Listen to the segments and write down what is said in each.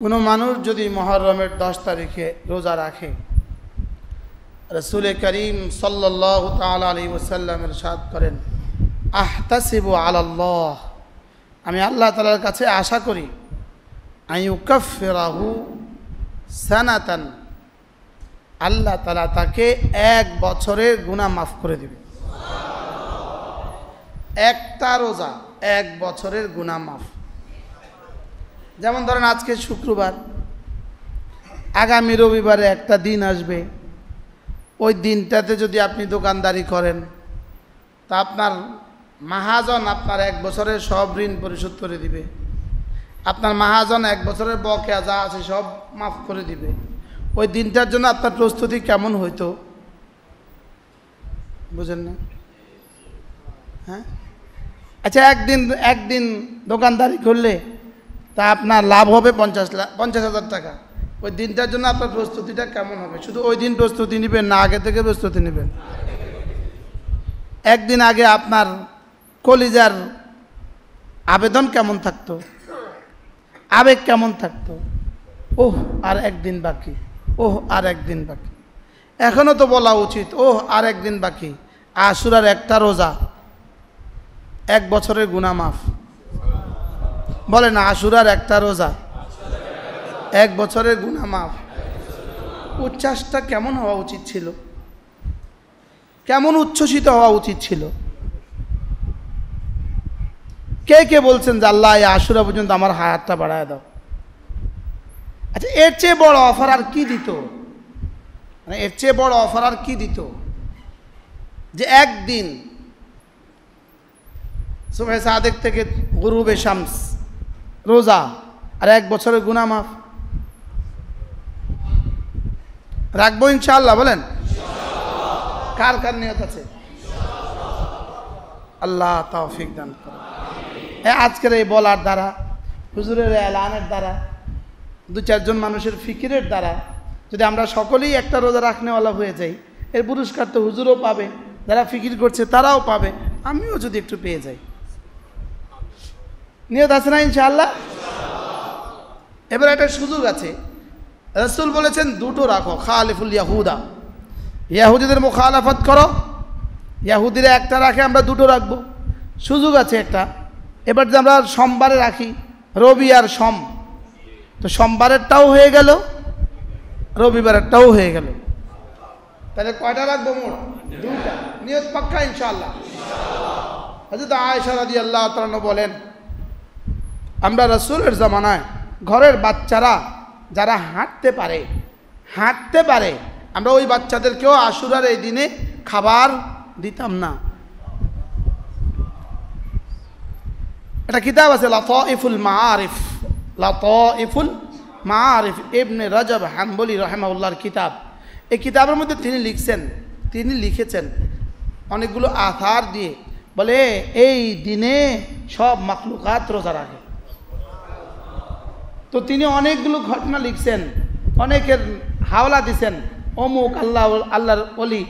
কোনো মানুষ যদি মুহররমের 10 তারিখে রোজা রাখে, রাসূল করিম সাল্লাল্লাহু তাআলা আলাইহি ওয়াসাল্লাম ইরশাদ করেন, আহতাসিবু আলাল্লাহ, আমি আল্লাহ তাআলার কাছে আশা করি, আইয়ুকাফিরাহু সানাতান, আল্লাহ তাআলা তাকে 1 বছরের গুনাহ মাফ করে দিবে। একটা রোজা 1 বছরের গুনাহ মাফ। যেমন ধরেন আজকে শুক্রবার, আগামী রবিবারে একটা দিন আসবে, ওই দিনটাতে যদি আপনি দোকানদারি করেন তা আপনার মাহাজন আপনার 1 বছরের সব ঋণ পরিশোধ করে দিবে। আপনার মাহাজন 1 বছরের বকেয়া যা আছে সব মাফ করে দিবে। ওই দিনটার জন্য আপনার প্রস্তুতি কেমন হইতো বুঝেন না? হ্যাঁ, আচ্ছা, একদিন দোকানদারি করলে তা আপনার লাভ হবে 50,000 টাকা। ওই দিনটার জন্য আপনার প্রস্তুতিটা কেমন হবে? শুধু ওই দিন প্রস্তুতি নেবেন না আগে থেকে প্রস্তুতি নেবেন? একদিন আগে আপনার কলিজার আবেদন কেমন থাকতো, আবেগ কেমন থাকতো? ওহ আর একদিন বাকি, ওহ আর একদিন বাকি। এখনও তো বলা উচিত, ওহ আর একদিন বাকি। আশুরার একটা রোজা 1 বছরের গুনাহ মাফ। বলে না, আশুরার একটা রোজা 1 বছরের গুনাহ মাফ। উচ্ছ্বাসটা কেমন হওয়া উচিত ছিল, কেমন উচ্ছ্বসিত হওয়া উচিত ছিল। কে কে বলছেন যে আল্লাহ এই আশুরা পর্যন্ত আমার হায়াতটা বাড়ায় দাও? আচ্ছা, এর চেয়ে বড় অফার আর কি দিত? মানে এর চেয়ে বড় অফার আর কি দিত যে একদিন সুবহে সাদেক থেকে গুরুবে শামস রোজা আর 1 বছরের গুনাহ মাফ। রাখবো ইনশাআল্লাহ? বলেন কার কার নিয়ত আছে? আল্লাহ তৌফিক দান করুন। আজকের এই বলার দ্বারা, হুজুরের এলানের দ্বারা, 2-4 জন মানুষের ফিকিরের দ্বারা যদি আমরা সকলেই একটা রোজা রাখনেওয়ালা হয়ে যাই, এর পুরস্কার তো হুজুরও পাবে, যারা ফিকির করছে তারাও পাবে, আমিও যদি একটু পেয়ে যাই। নিয়ত আছে না ইনশাআল্লাহ? এবার একটা সুযোগ আছে। রাসূল বলেছেন 2টো রাখো, খালিফুল ইয়াহুদা, ইয়াহুদিদের মুখালাফত করো। ইয়াহুদিরা একটা রাখে, আমরা 2টো রাখবো। সুযোগ আছে একটা। এবার যে আমরা সোমবারে রাখি, রবি আর সোম, তো সোমবারেরটাও হয়ে গেল, রবিবারেরটাও হয়ে গেল। তাহলে কয়টা রাখবো? মোট 2টা। নিয়ত পাক্কা ইনশাআল্লাহ? হযরত আয়েশা রাদিয়াল্লাহু তাআলা বলেন, আমরা রাসূলের জামানায় ঘরের বাচ্চারা যারা হাঁটতে পারে, আমরা ওই বাচ্চাদেরকেও আশুরার এই দিনে খাবার দিতাম না। একটা কিতাব আছে লাতাইফুল মাআরিফ, ইবনে রজব হাম্বলি রাহিমাহুল্লাহর কিতাব। এই কিতাবের মধ্যে তিনি লিখেছেন অনেকগুলো আথার দিয়ে, বলে এই দিনে সব মাখলুকাত রোজা রাখে। তো তিনি অনেকগুলো ঘটনা লিখছেন, অনেকের হাওলা দিছেন। অমুক আল্লাহর ওলি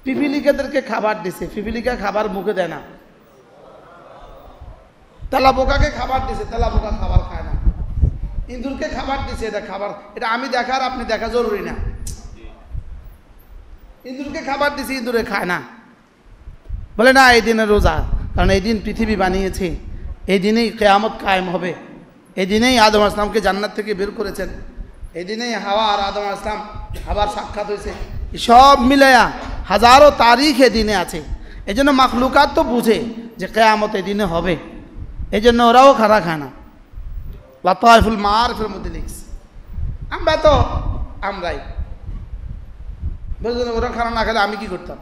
পিপিলিকাদেরকে খাবার দিছে, পিপিলিকা খাবার মুখে দেয় না। তেলাপোকাকে খাবার দিছে, তেলাপোকা খাবার খায় না। ইঁদুরকে খাবার দিছে, এটা খাবার, এটা আমি দেখার আপনি দেখা জরুরি না। ইঁদুরকে খাবার দিছে, ইঁদুরে খায় না। বলে না, এই দিনের রোজা, কারণ এই দিন পৃথিবী বানিয়েছে, এই দিনেই কিয়ামত কায়েম হবে, এই দিনেই আদম আলাইহিস সালামকে জান্নাত থেকে বের করেছেন, এই দিনেই হাওয়া আর আদম আলাইহিস সালাম আবার সাক্ষাৎ হয়েছে। সব মিলায়া হাজারো তারিখ এ দিনে আছে। এই জন্য মাখলুকাত তো বুঝে যে কিয়ামত এই দিনে হবে, এই জন্য ওরাও খানা খায় না। লাতাইফুল মাআরিফের মধ্যে লিখছে। আমরাই বুঝলেন, ওরা খানা না খেলে আমি কি করতাম?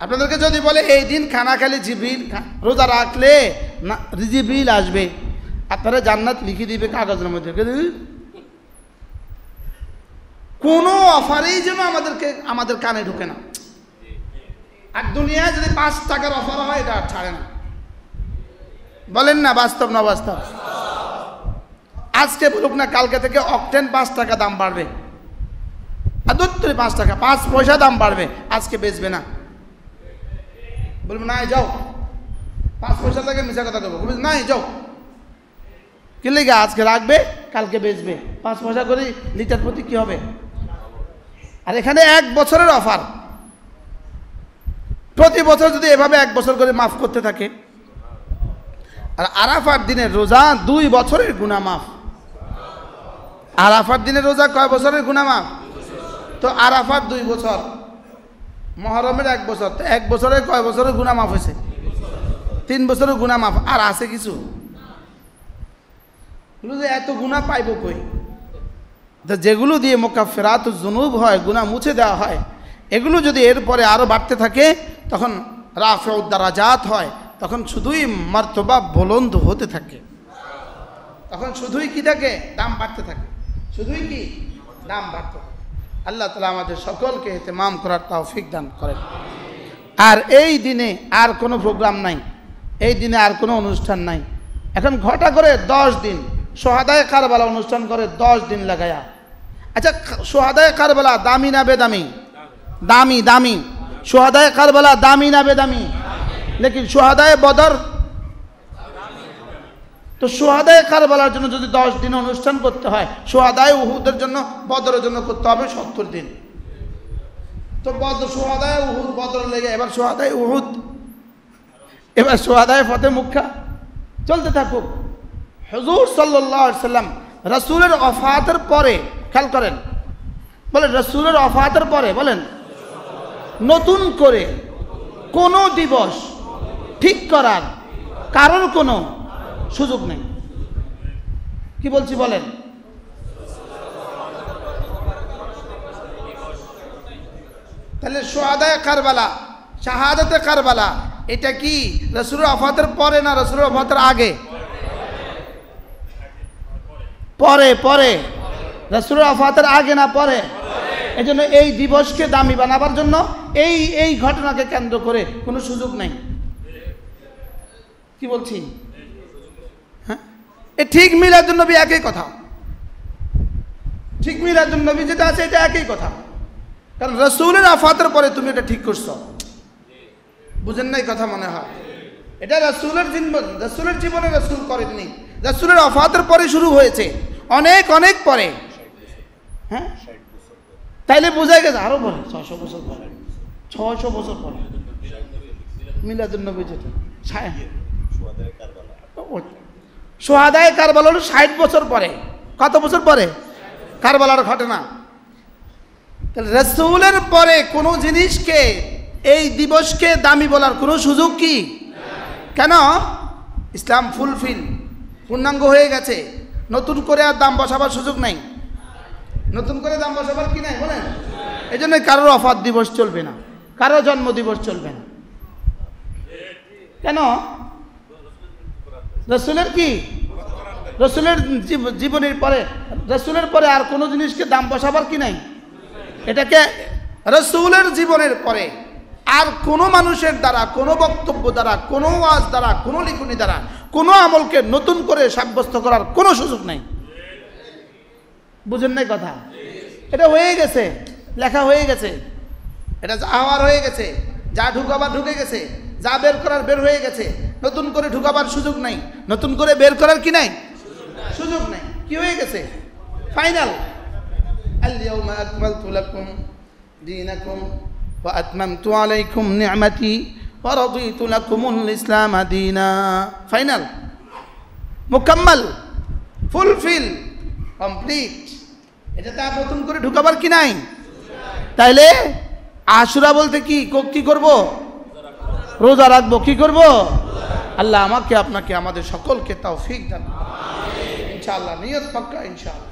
আপনাদেরকে যদি বলে এই দিন খানা খেলে জিবরিল, রোজা রাখলে না জিবরিল আসবে, আপনারা জান্নাত লিখে দিবে কাগজের মধ্যে। কোনো অফারেই যেন আমাদের কানে ঢুকে না। আর দুনিয়ায় যদি 5 টাকার অফার হয়, এটা আর ছাড়ে না। বলেন না বাস্তব না বাস্তব? আজকে বলুক না, কালকে থেকে অকটেন 5 টাকা দাম বাড়বে, আর 5 টাকা 5 পয়সা দাম বাড়বে, আজকে বেচবে না। বলবো নাই যাও, 5 পয়সা থেকে মিশা কথা দেবো, নাই যাও। কি লেগে আজকে রাখবে কালকে বেচবে, 5 পয়সা করে লিটার প্রতি কি হবে। আর এখানে 1 বছরের অফার, প্রতি বছর যদি এভাবে 1 বছর করে মাফ করতে থাকে। আর আরাফার দিনের রোজা 2 বছরের গুনাহ মাফ। আরাফার দিনের রোজা কয় বছরের গুনাহ মাফ? তো আরাফার 2 বছর, মহরমের 1 বছর, তো 1 বছরে কয় বছরের গুনাহ মাফ হয়েছে? 3 বছরের গুনাহ মাফ। আর আছে কিছু? এত গুনাহ পাইব কই? যেগুলো দিয়ে মুকাফফিরাতুজ যুনুব হয়, গুনাহ মুছে দেওয়া হয়, এগুলো যদি এরপরে আরও বাড়তে থাকে তখন রাফিউদ দারাজাত হয়, তখন শুধুই মর্তবা বুলন্দ হতে থাকে, তখন শুধুই কি থাকে? দাম বাড়তে থাকে, শুধুই কি দাম বাড়তে থাকে। আল্লাহ তাআলা আমাদের সকলকে ইহতিমাম করার তৌফিক দান করেন। আর এই দিনে আর কোনো প্রোগ্রাম নাই, এই দিনে আর কোনো অনুষ্ঠান নাই। এখন ঘটা করে 10 দিন সোহাদায়ে কারবালা অনুষ্ঠান করে 10 দিন লাগায়া। আচ্ছা, সোহাদায়ে কারবালা দামি না বেদামি? দামি, দামি। সোহাদায়ে কারবালা দামি না বেদামি? লেকিন সোহাদায়ে বদর, তো সোহাদায়ে কারবালার জন্য যদি 10 দিন অনুষ্ঠান করতে হয়, সোহাদায়ে উহুদের জন্য, বদরের জন্য করতে হবে 70 দিন। তো সোহাদায়ে উহুদ, বদর লেগে এবার সোহাদায়ে উহুদ, এবার সোহাদায়ে ফতে মুক্কা চলতে থাকুক। হুজুর সাল্লাল্লাহু আলাইহি সাল্লাম রাসূলের ওফাতের পরে, খেয়াল করেন, বলেন রাসূলের ওফাতের পরে বলেন নতুন করে কোনো দিবস ঠিক করার কারোর কোনো সুযোগ নেই। কি বলছি বলেন? তাহলে সোহাদায়ে কারবালা, শাহাদাতে কারবালা, এটা কি রাসূলের ওফাতের পরে না রাসূলের ওফাতের আগে? পরে, পরে। রাসূলের ওফাতের আগে না পরে? এজন্য এই দিবসকে দামি বানাবার জন্য এই ঘটনাকে কেন্দ্র করে কোনো সুযোগ নাই। কি বলছি? হ্যাঁ, এ ঠিক মিলাদুন নবী একই কথা, ঠিক মিলাদুন নবী যেটা আছে এটা একই কথা। কারণ রাসূলের ওফাতের পরে তুমি এটা ঠিক করছো, বুঝেন নাই কথা মনে হয়। এটা রাসূলের জীবনে রাসূল করেননি, রাসূলের ওফাতের পরে শুরু হয়েছে, অনেক অনেক পরে। হ্যাঁ, তাইলে বোঝা গেছে আরো পরে, 600 বছর পরে, 600 বছর পরে মিলাদুন নবী যেটা সোহাদায়ে কারবালা হলো 60 বছর পরে। কত বছর পরে? কারবালার ঘটনা। তাহলে রাসূলের পরে কোনো জিনিসকে, এই দিবসকে দামি বলার কোনো সুযোগ কি? কেন? ইসলাম ফুলফিল, পূর্ণাঙ্গ হয়ে গেছে, নতুন করে আর দাম বসাবার সুযোগ নাই। নতুন করে দাম বসাবার কি নাই বলেন? এই জন্য কারোর ওফাত দিবস চলবে না, কারো জন্ম দিবস চলবে না। কেন? রাসূলের কি, রাসূলের জীবনের পরে, রাসূলের পরে আর কোনো জিনিসকে দাম বসাবার কি নাই। এটাকে রাসূলের জীবনের পরে আর কোনো মানুষের দ্বারা, কোনো বক্তব্য দ্বারা, কোনো ওয়াজ দ্বারা, কোনো লিখনি দ্বারা, কোনো আমলকে নতুন করে সাব্যস্ত করার কোনো সুযোগ নাই। বুঝেন নাই কথা? এটা হয়ে গেছে, লেখা হয়ে গেছে, এটা যা হওয়ার হয়ে গেছে, যা ঢুকাবার ঢুকে গেছে, যা বের করার বের হয়ে গেছে। নতুন করে ঢুকাবার সুযোগ নাই, নতুন করে বের করার কি নাই, সুযোগ নাই। কি হয়ে গেছে? ফাইনাল। আল-ইয়াওমা আকমালতু লাকুম দীনাকুম ওয়া আতমামতু আলাইকুম নি'মাতি ওয়া রাদিতু লাকুমুল ইসলাম দীনা। ফাইনাল, মুকাম্মাল, ফুলফিল, কমপ্লিট। এটা তার নতুন করে ঢুকাবার কি নাই। তাইলে আশুরা বলতে কি কি করব? রোজা রাখবো। কি করব? আল্লাহ আমাকে, আপনাকে, আমাদের সকলকে তৌফিক দান ইনশাআল্লাহ। নিয়ত পাক্কা ইনশাআল্লাহ।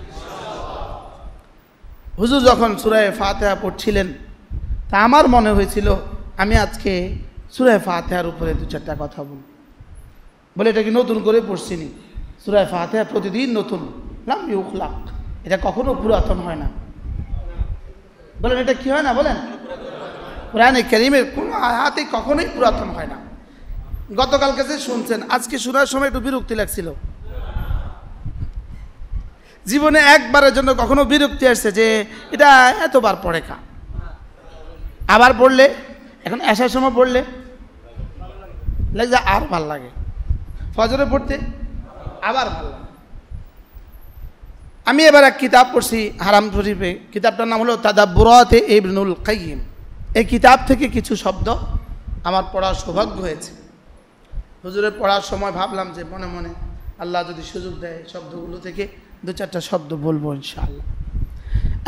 হুজুর যখন সূরা ফাতিহা পড়ছিলেন, তা আমার মনে হয়েছিল আমি আজকে সূরা ফাতিহার উপরে 2-4টা কথা বলে এটা কি নতুন করে পড়ছিনি। সূরা ফাতিহা প্রতিদিন নতুন, লাম ইউখলাক, এটা কখনো পুরাতন হয় না। বলেন এটা কি হয় না? বলেন কোরআনে কারীমের কোনো আয়াতই কখনোই পুরাতন হয় না। গতকালকে যে শুনছেন, আজকে শোনার সময় একটু বিরক্তি লাগছিল। জীবনে একবারের জন্য কখনো বিরক্তি আসছে যে এটা এতবার পড়ে কা, আবার পড়লে, এখন আসার সময় পড়লে লাগে আর ভাল লাগে, ফজরে পড়তে আবার ভাল লাগে। আমি এবার এক কিতাব পড়ছি হারাম শরীফে, কিতাবটার নাম হলো তাদাব্বুরাতে ইবনুল কাইয়িম। এই কিতাব থেকে কিছু শব্দ আমার পড়ার সৌভাগ্য হয়েছে। হুজুরের পড়ার সময় ভাবলাম যে মনে মনে আল্লাহ যদি সুযোগ দেয় শব্দগুলো থেকে দু চারটা শব্দ বলবো ইনশাআল্লাহ।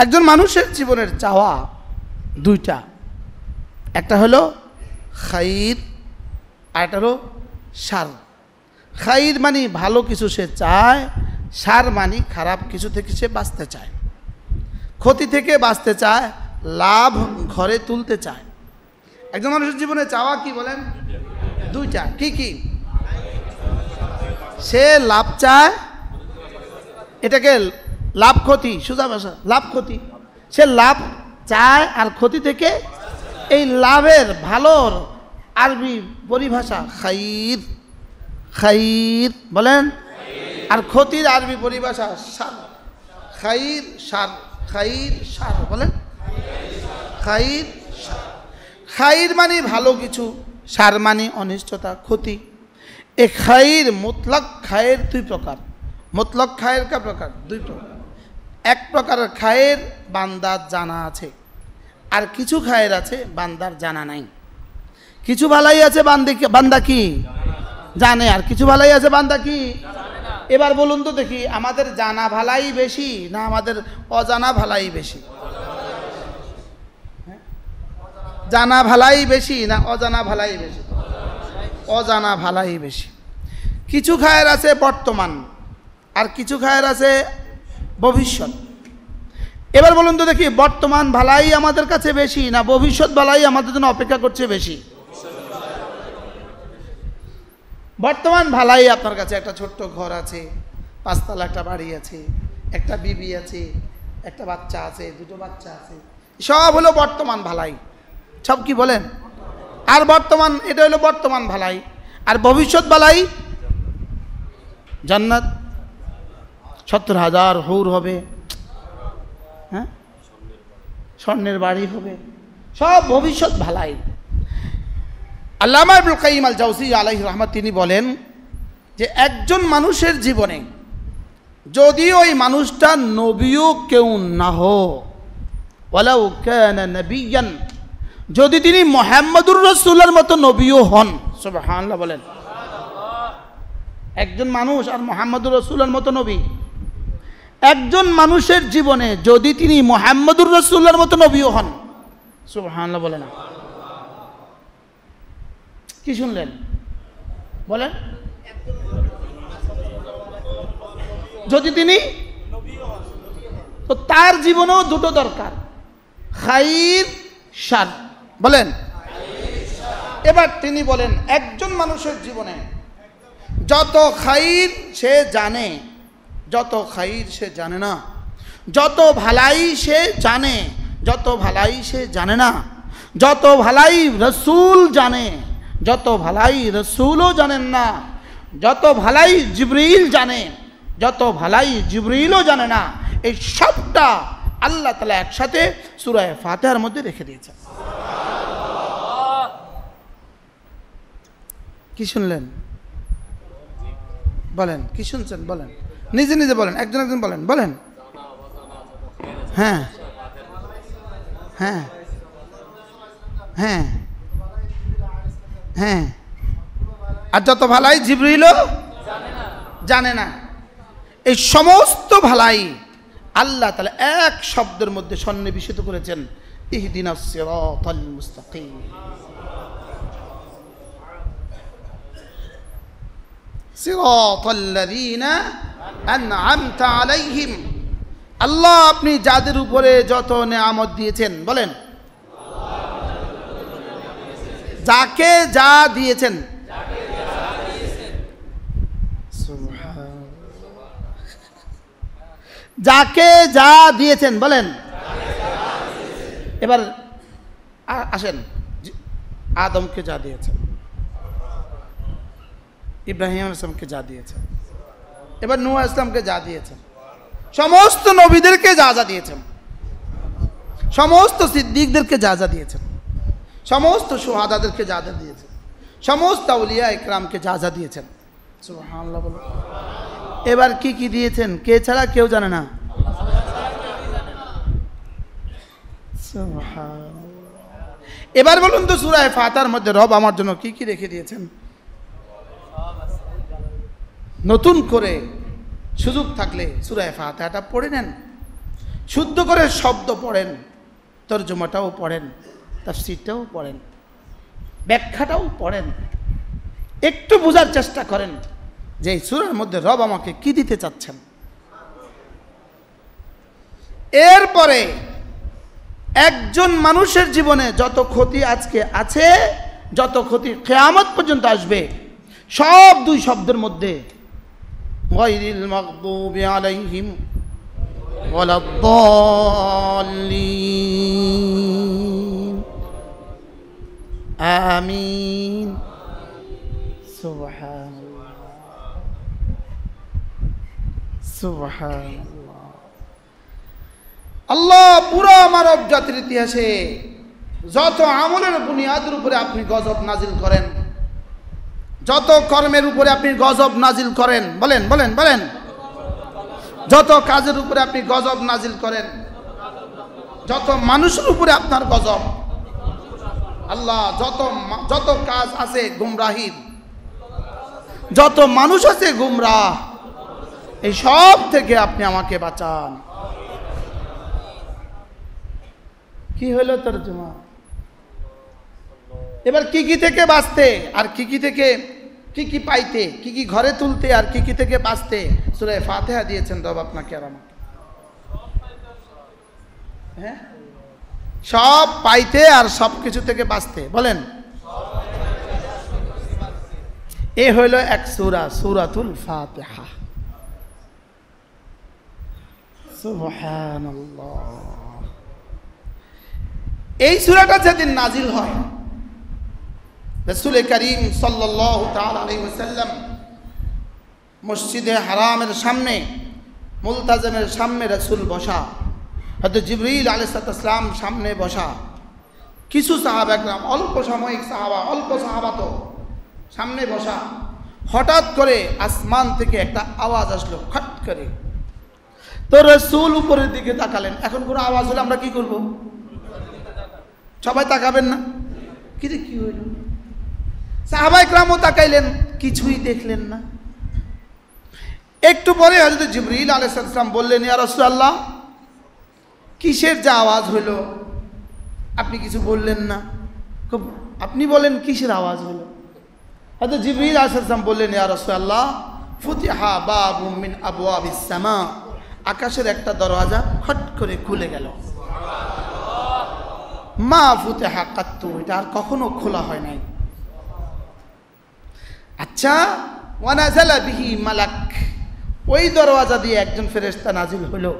একজন মানুষের জীবনের চাওয়া দুইটা, একটা হলো খাইর আর একটা হলো শার। খাইর মানে ভালো কিছু সে চায়, শার মানে খারাপ কিছু থেকে সে বাঁচতে চায়, ক্ষতি থেকে বাঁচতে চায়, লাভ ঘরে তুলতে চায়। একজন মানুষের জীবনে চাওয়া কি বলেন? দুইটা। কি কি? সে লাভ চায়, এটাকে লাভ ক্ষতি, সোজা ভাষা লাভ ক্ষতি। সে লাভ চায় আর ক্ষতি থেকে, এই লাভের ভালোর আরবি পরিভাষা খাইর। খাইর বলেন। আর ক্ষতির আরবি পরিভাষা সার। খাইর সার, খাইর সার বলেন। খাইর সার। খাইর মানে ভালো কিছু, সার মানে অনিষ্টতা, ক্ষতি। এ খাইর মুতলাক খায়ের দুই প্রকার। মুতলাক খায়ের কা প্রকার? দুই প্রকার। এক প্রকার খায়ের বান্দার জানা আছে, আর কিছু খায়ের আছে বান্দার জানা নাই। কিছু ভালাই আছে বান্দা কি জানে, আর কিছু ভালাই আছে বান্দা কি। এবার বলুন তো দেখি, আমাদের জানা ভালাই বেশি না আমাদের অজানা ভালাই বেশি? জানা ভালাই বেশি না অজানা ভালাই বেশি? অজানা ভালাই বেশি। কিছু খায়ের আছে বর্তমান, আর কিছু খায়ের আছে ভবিষ্যৎ। এবার বলুন তো দেখি, বর্তমান ভালাই আমাদের কাছে বেশি না ভবিষ্যৎ ভালাই আমাদের জন্য অপেক্ষা করছে বেশি? বর্তমান ভালাই আপনার কাছে একটা ছোট্ট ঘর আছে, 5 তলা একটা বাড়ি আছে, একটা বিবি আছে, একটা বাচ্চা আছে, 2টো বাচ্চা আছে, সব হলো বর্তমান ভালাই। সব কি বলেন? আর বর্তমান, এটা হলো বর্তমান ভালাই। আর ভবিষ্যৎ ভালাই জান্নাত, 70,000 হুর হবে, হ্যাঁ, স্বর্ণের বাড়ি হবে, সব ভবিষ্যৎ ভালাই। আল্লামা ইবনুল কাইয়িম আল জাওজিয়্যি আলাইহির রাহমাত তিনি বলেন যে একজন মানুষের জীবনে যদি ওই মানুষটা নবীও কেউ না হোক, ওয়ালাউ কানা নবিয়ান, যদি তিনি মুহাম্মদুর রাসূলের মতো নবীও হন, সুবহানাল্লাহ বলেন। একজন মানুষ আর মুহাম্মদুর রাসূলের মতো নবী, একজন মানুষের জীবনে যদি তিনি মুহাম্মদুর রাসূলের মতো নবীও হন, সুবহানাল্লাহ বলেন। কি শুনলেন বলেন? যদি তিনি, তো তার জীবনেও দুটো দরকার, খাইর শার বলেন। এবার তিনি বলেন একজন মানুষের জীবনে যত খাইর সে জানে, যত খাইর সে জানে না, যত ভালাই সে জানে, যত ভালাই সে জানে না, যত ভালাই রসুল জানে, যত ভালাই রসুলও জানেন না, যত ভালাই জিবরিল জানে, যত ভালাই জিবরিলও জানে না, এই সবটা আল্লাহ তাআলা একসাথে সূরা ফাতিহার মধ্যে রেখে দিয়েছেন। কি শুনলেন বলেন? কি শুনছেন বলেন? নিজে নিজে বলেন, একজন একজন বলেন, বলেন। হ্যাঁ হ্যাঁ হ্যাঁ হ্যাঁ। আর যত ভালাই জিবরিলও জানে না। এই সমস্ত ভালাই আল্লাহ তাআলা এক শব্দের মধ্যে সন্নিবেশিত করেছেন, ইহদিনাস সিরাতাল মুস্তাকিম। সিরাতাল্লাযীনা আন'আমতা আলাইহিম। আল্লাহ আপনি যাদের উপরে যত নেয়ামত দিয়েছেন, বলেন, যাকে যা দিয়েছেন, যাকে যা দিয়েছেন, বলেন। এবার আসেন, আদমকে যা দিয়েছেন, ইব্রাহিম আলাইহিস সালামকে যা দিয়েছেন, এবার নূহ আলাইহিস সালামকে যা দিয়েছেন, সমস্ত নবীদেরকে যা যা দিয়েছেন, সমস্ত সিদ্দিকদেরকে যা যা দিয়েছেন, সমস্ত শুহাদাদেরকে যা যা দিয়েছেন, সমস্ত আউলিয়া ইকরামকে যা যা দিয়েছেন, সুবহানাল্লাহ বলো। এবার কি কি দিয়েছেন কে ছাড়া কেউ জানে না? এবার বলুন তো সূরা ফাতিহার মধ্যে রব আমার জন্য কি কি রেখে দিয়েছেন? নতুন করে সুযোগ থাকলে সূরা ফাতিহাটা পড়ে নেন, শুদ্ধ করে শব্দ পড়েন, তরজমাটাও পড়েন, তাফসীরটাও পড়েন, ব্যাখ্যাটাও পড়েন, একটু বোঝার চেষ্টা করেন যে এই সূরার মধ্যে রব আমাকে কি দিতে চাচ্ছেন। এরপরে একজন মানুষের জীবনে যত ক্ষতি আজকে আছে, যত ক্ষতি কিয়ামত পর্যন্ত আসবে, সব দুই শব্দের মধ্যে গায়রিল মাগদুবি আলাইহিম ওয়ালাদ-দাল্লিন আমিন। সুবহানাল্লাহ সুবহানাল্লাহ। আল্লাহ পুরো মানব জাতির ইতিহাসে যত আমলের বুনিয়াদের উপরে আপনি গজব নাজিল করেন, যত কর্মের উপরে আপনি গজব নাজিল করেন, বলেন বলেন বলেন, যত কাজের উপরে আপনি গজব নাজিল করেন, যত মানুষের উপরে আপনার গজব, আল্লাহ যত কাজ আছে গুমরাহির, যত মানুষ আছে গুমরাহ, এই সব থেকে আপনি আমাকে বাঁচান। কি হলো তরজমা? এবার কি কি থেকে বাঁচতে আর কি কি থেকে কি কি পাইতে, কি কি ঘরে তুলতে আর কি কি থেকে বাঁচতে সূরা ফাতিহা দিয়েছেন রব আপনাকে আর আমাকে। হ্যাঁ, সব পাইতে আর সব কিছু থেকে বাঁচতে, বলেন। এ হইল এক সূরা, সূরাতুল ফাতিহা। সুবহানাল্লাহ। এই সূরাটা যেদিন নাজিল হয়, রাসূল করিম সাল্লাল্লাহু তাআলা আলাইহি ওয়াসাল্লাম মসজিদে হারামের সামনে, মুলতাজিমের সামনে রাসূল বসা, হযরত জিবরিল আলাইহিস সালাম সামনে বসা, কিছু সাহাবা একরাম, অল্প সাময়িক সাহাবা, অল্প সাহাবা তো সামনে বসা। হঠাৎ করে আসমান থেকে একটা আওয়াজ আসলো, খট করে। তো রাসূল উপরের দিকে তাকালেন। এখন কোনো আওয়াজ হলে আমরা কি করব? সবাই তাকাবেন না? কি রে, কি হইল? সাহাবা একরামও তাকাইলেন, কিছুই দেখলেন না। একটু পরে হযরত জিবরিল আলাইহিস সালাম বললেন, ইয়া রাসূলুল্লাহ, কিসের যে আওয়াজ হলো? আপনি কিছু বললেন না। আপনি বলেন কিসের আওয়াজ হলো? হযরত জিবরিল আলাইহিস সালাম বললেন, ইয়া রাসূলুল্লাহ, ফুতিহা বাবুম মিন আবওয়াবিস সামা, আকাশের একটা দরওয়াজা খট করে খুলে গেল। মা ফুতিহা কাত্তু, এটা আর কখনো খোলা হয় নাই। আচ্ছা, ওয়া নাযালা বিহি মালাক, ওই দরওয়াজা দিয়ে একজন ফেরেশতা নাজিল হলো,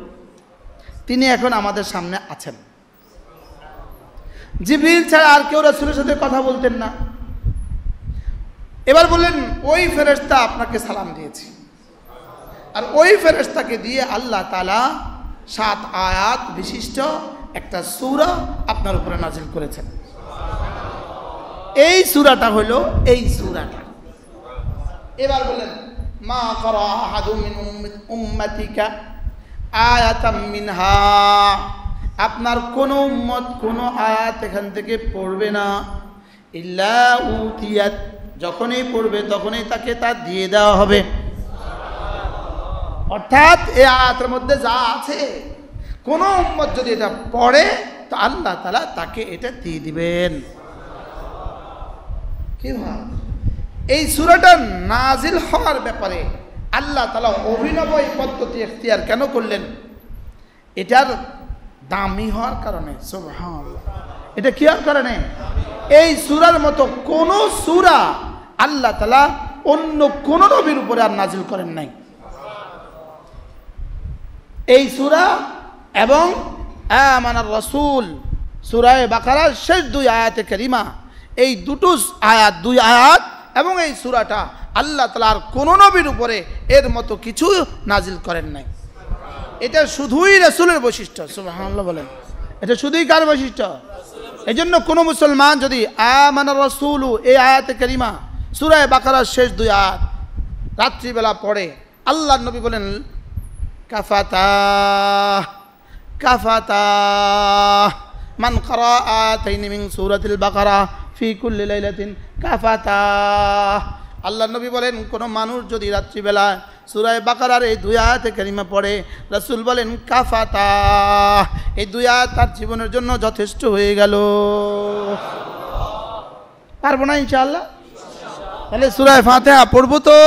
তিনি এখন আমাদের সামনে আছেন। জিবরিল ছাড়া আর কেউ রাসূলের সাথে কথা বলতেন না। এবার বললেন, ওই ফেরেশতা আপনাকে সালাম দিয়েছে। আর ওই ফেরেশতাকে দিয়ে আল্লাহ তাআলা 7 আয়াত বিশিষ্ট একটা সূরা আপনার উপরে নাজিল করেছেন। এই সূরাটা হলো এই সূরাটা। এবার বলেন, মা ক্বারা আহাদু মিন উম্মাতিকা আয়াতাম মিনহা, আপনার কোন উম্মত কোন আয়াত এখান থেকে পড়বে না, ইল্লা উতিয়াত, যখনই পড়বে তখনই তাকে তা দিয়ে দেওয়া হবে। অর্থাৎ এই আয়াতের মধ্যে যা আছে, কোন উম্মত যদি এটা পড়ে তো আল্লাহ তাআলা তাকে এটা দিয়ে দিবেন। কি ভাই, এই সূরাটা নাজিল হওয়ার ব্যাপারে আল্লাহ তাআলা অভিনব এই পদ্ধতি ইখতিয়ার কেন করলেন? এটার দামি হওয়ার কারণে। সুবহানাল্লাহ। এটা কি হওয়ার কারণে? এই সূরার মতো কোন সূরা আল্লাহ তাআলা অন্য কোন নবীর উপরে আর নাজিল করেন নাই। এই সূরা এবং আমানার রাসূল, সূরা বাকারার শেষ 2 আয়াতে কারিমা, এই দুটো আয়াত, 2 আয়াত এবং এই সূরাটা আল্লাহ তাআলা আর কোন নবীর উপরে এর মতো কিছু নাজিল করেন নাই। এটা শুধুই রাসূলের বৈশিষ্ট্য। সুবহানাল্লাহ বলেন, এটা শুধুই কার বৈশিষ্ট্য? এজন্য কোন মুসলমান যদি আমানার রাসূল এই আয়াতে কারিমা সূরা বাকারার শেষ 2 আয়াত রাত্রিবেলা পড়ে, আল্লাহর নবী বলেন, কাফাতা কাফাতা মান ক্বারা আয়াতাইনি মিন সূরাতিল বাকারা ফি কুল্লি লাইলাতিন কাফাতা। আল্লাহ নবী বলেন, কোনো মানুষ যদি রাত্রিবেলা সূরা বাকারার এই 2 আয়াতে কারিমা পড়ে, রাসূল বলেন কাফাতা, এই 2 আয়াত তার জীবনের জন্য যথেষ্ট হয়ে গেল। পারবো না ইনশাআল্লাহ? তাহলে সূরা ফাতিহা পড়বো তো?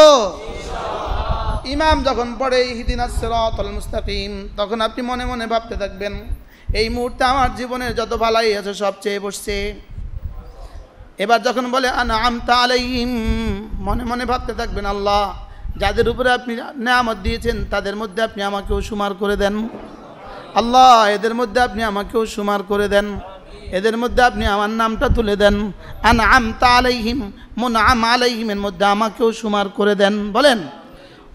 ইমাম যখন পড়ে ইহদিনাস সিরাতাল মুস্তাকিম, তখন আপনি মনে মনে ভাবতে থাকবেন, এই মুহূর্তে আমার জীবনের যত ভালাই আছে সব চেয়ে বসছে। এবার যখন বলে আনআমতা আলাইহিম, মনে মনে ভাবতে থাকবেন, আল্লাহ যাদের উপরে আপনি নেয়ামত দিয়েছেন তাদের মধ্যে আপনি আমাকেও শুমার করে দেন। আল্লাহ এদের মধ্যে আপনি আমাকেও শুমার করে দেন, এদের মধ্যে আপনি আমার নামটা তুলে দেন। আনআমতা আলাইহিম, মুনআম আলাইহিমের মধ্যে আমাকেও শুমার করে দেন। বলেন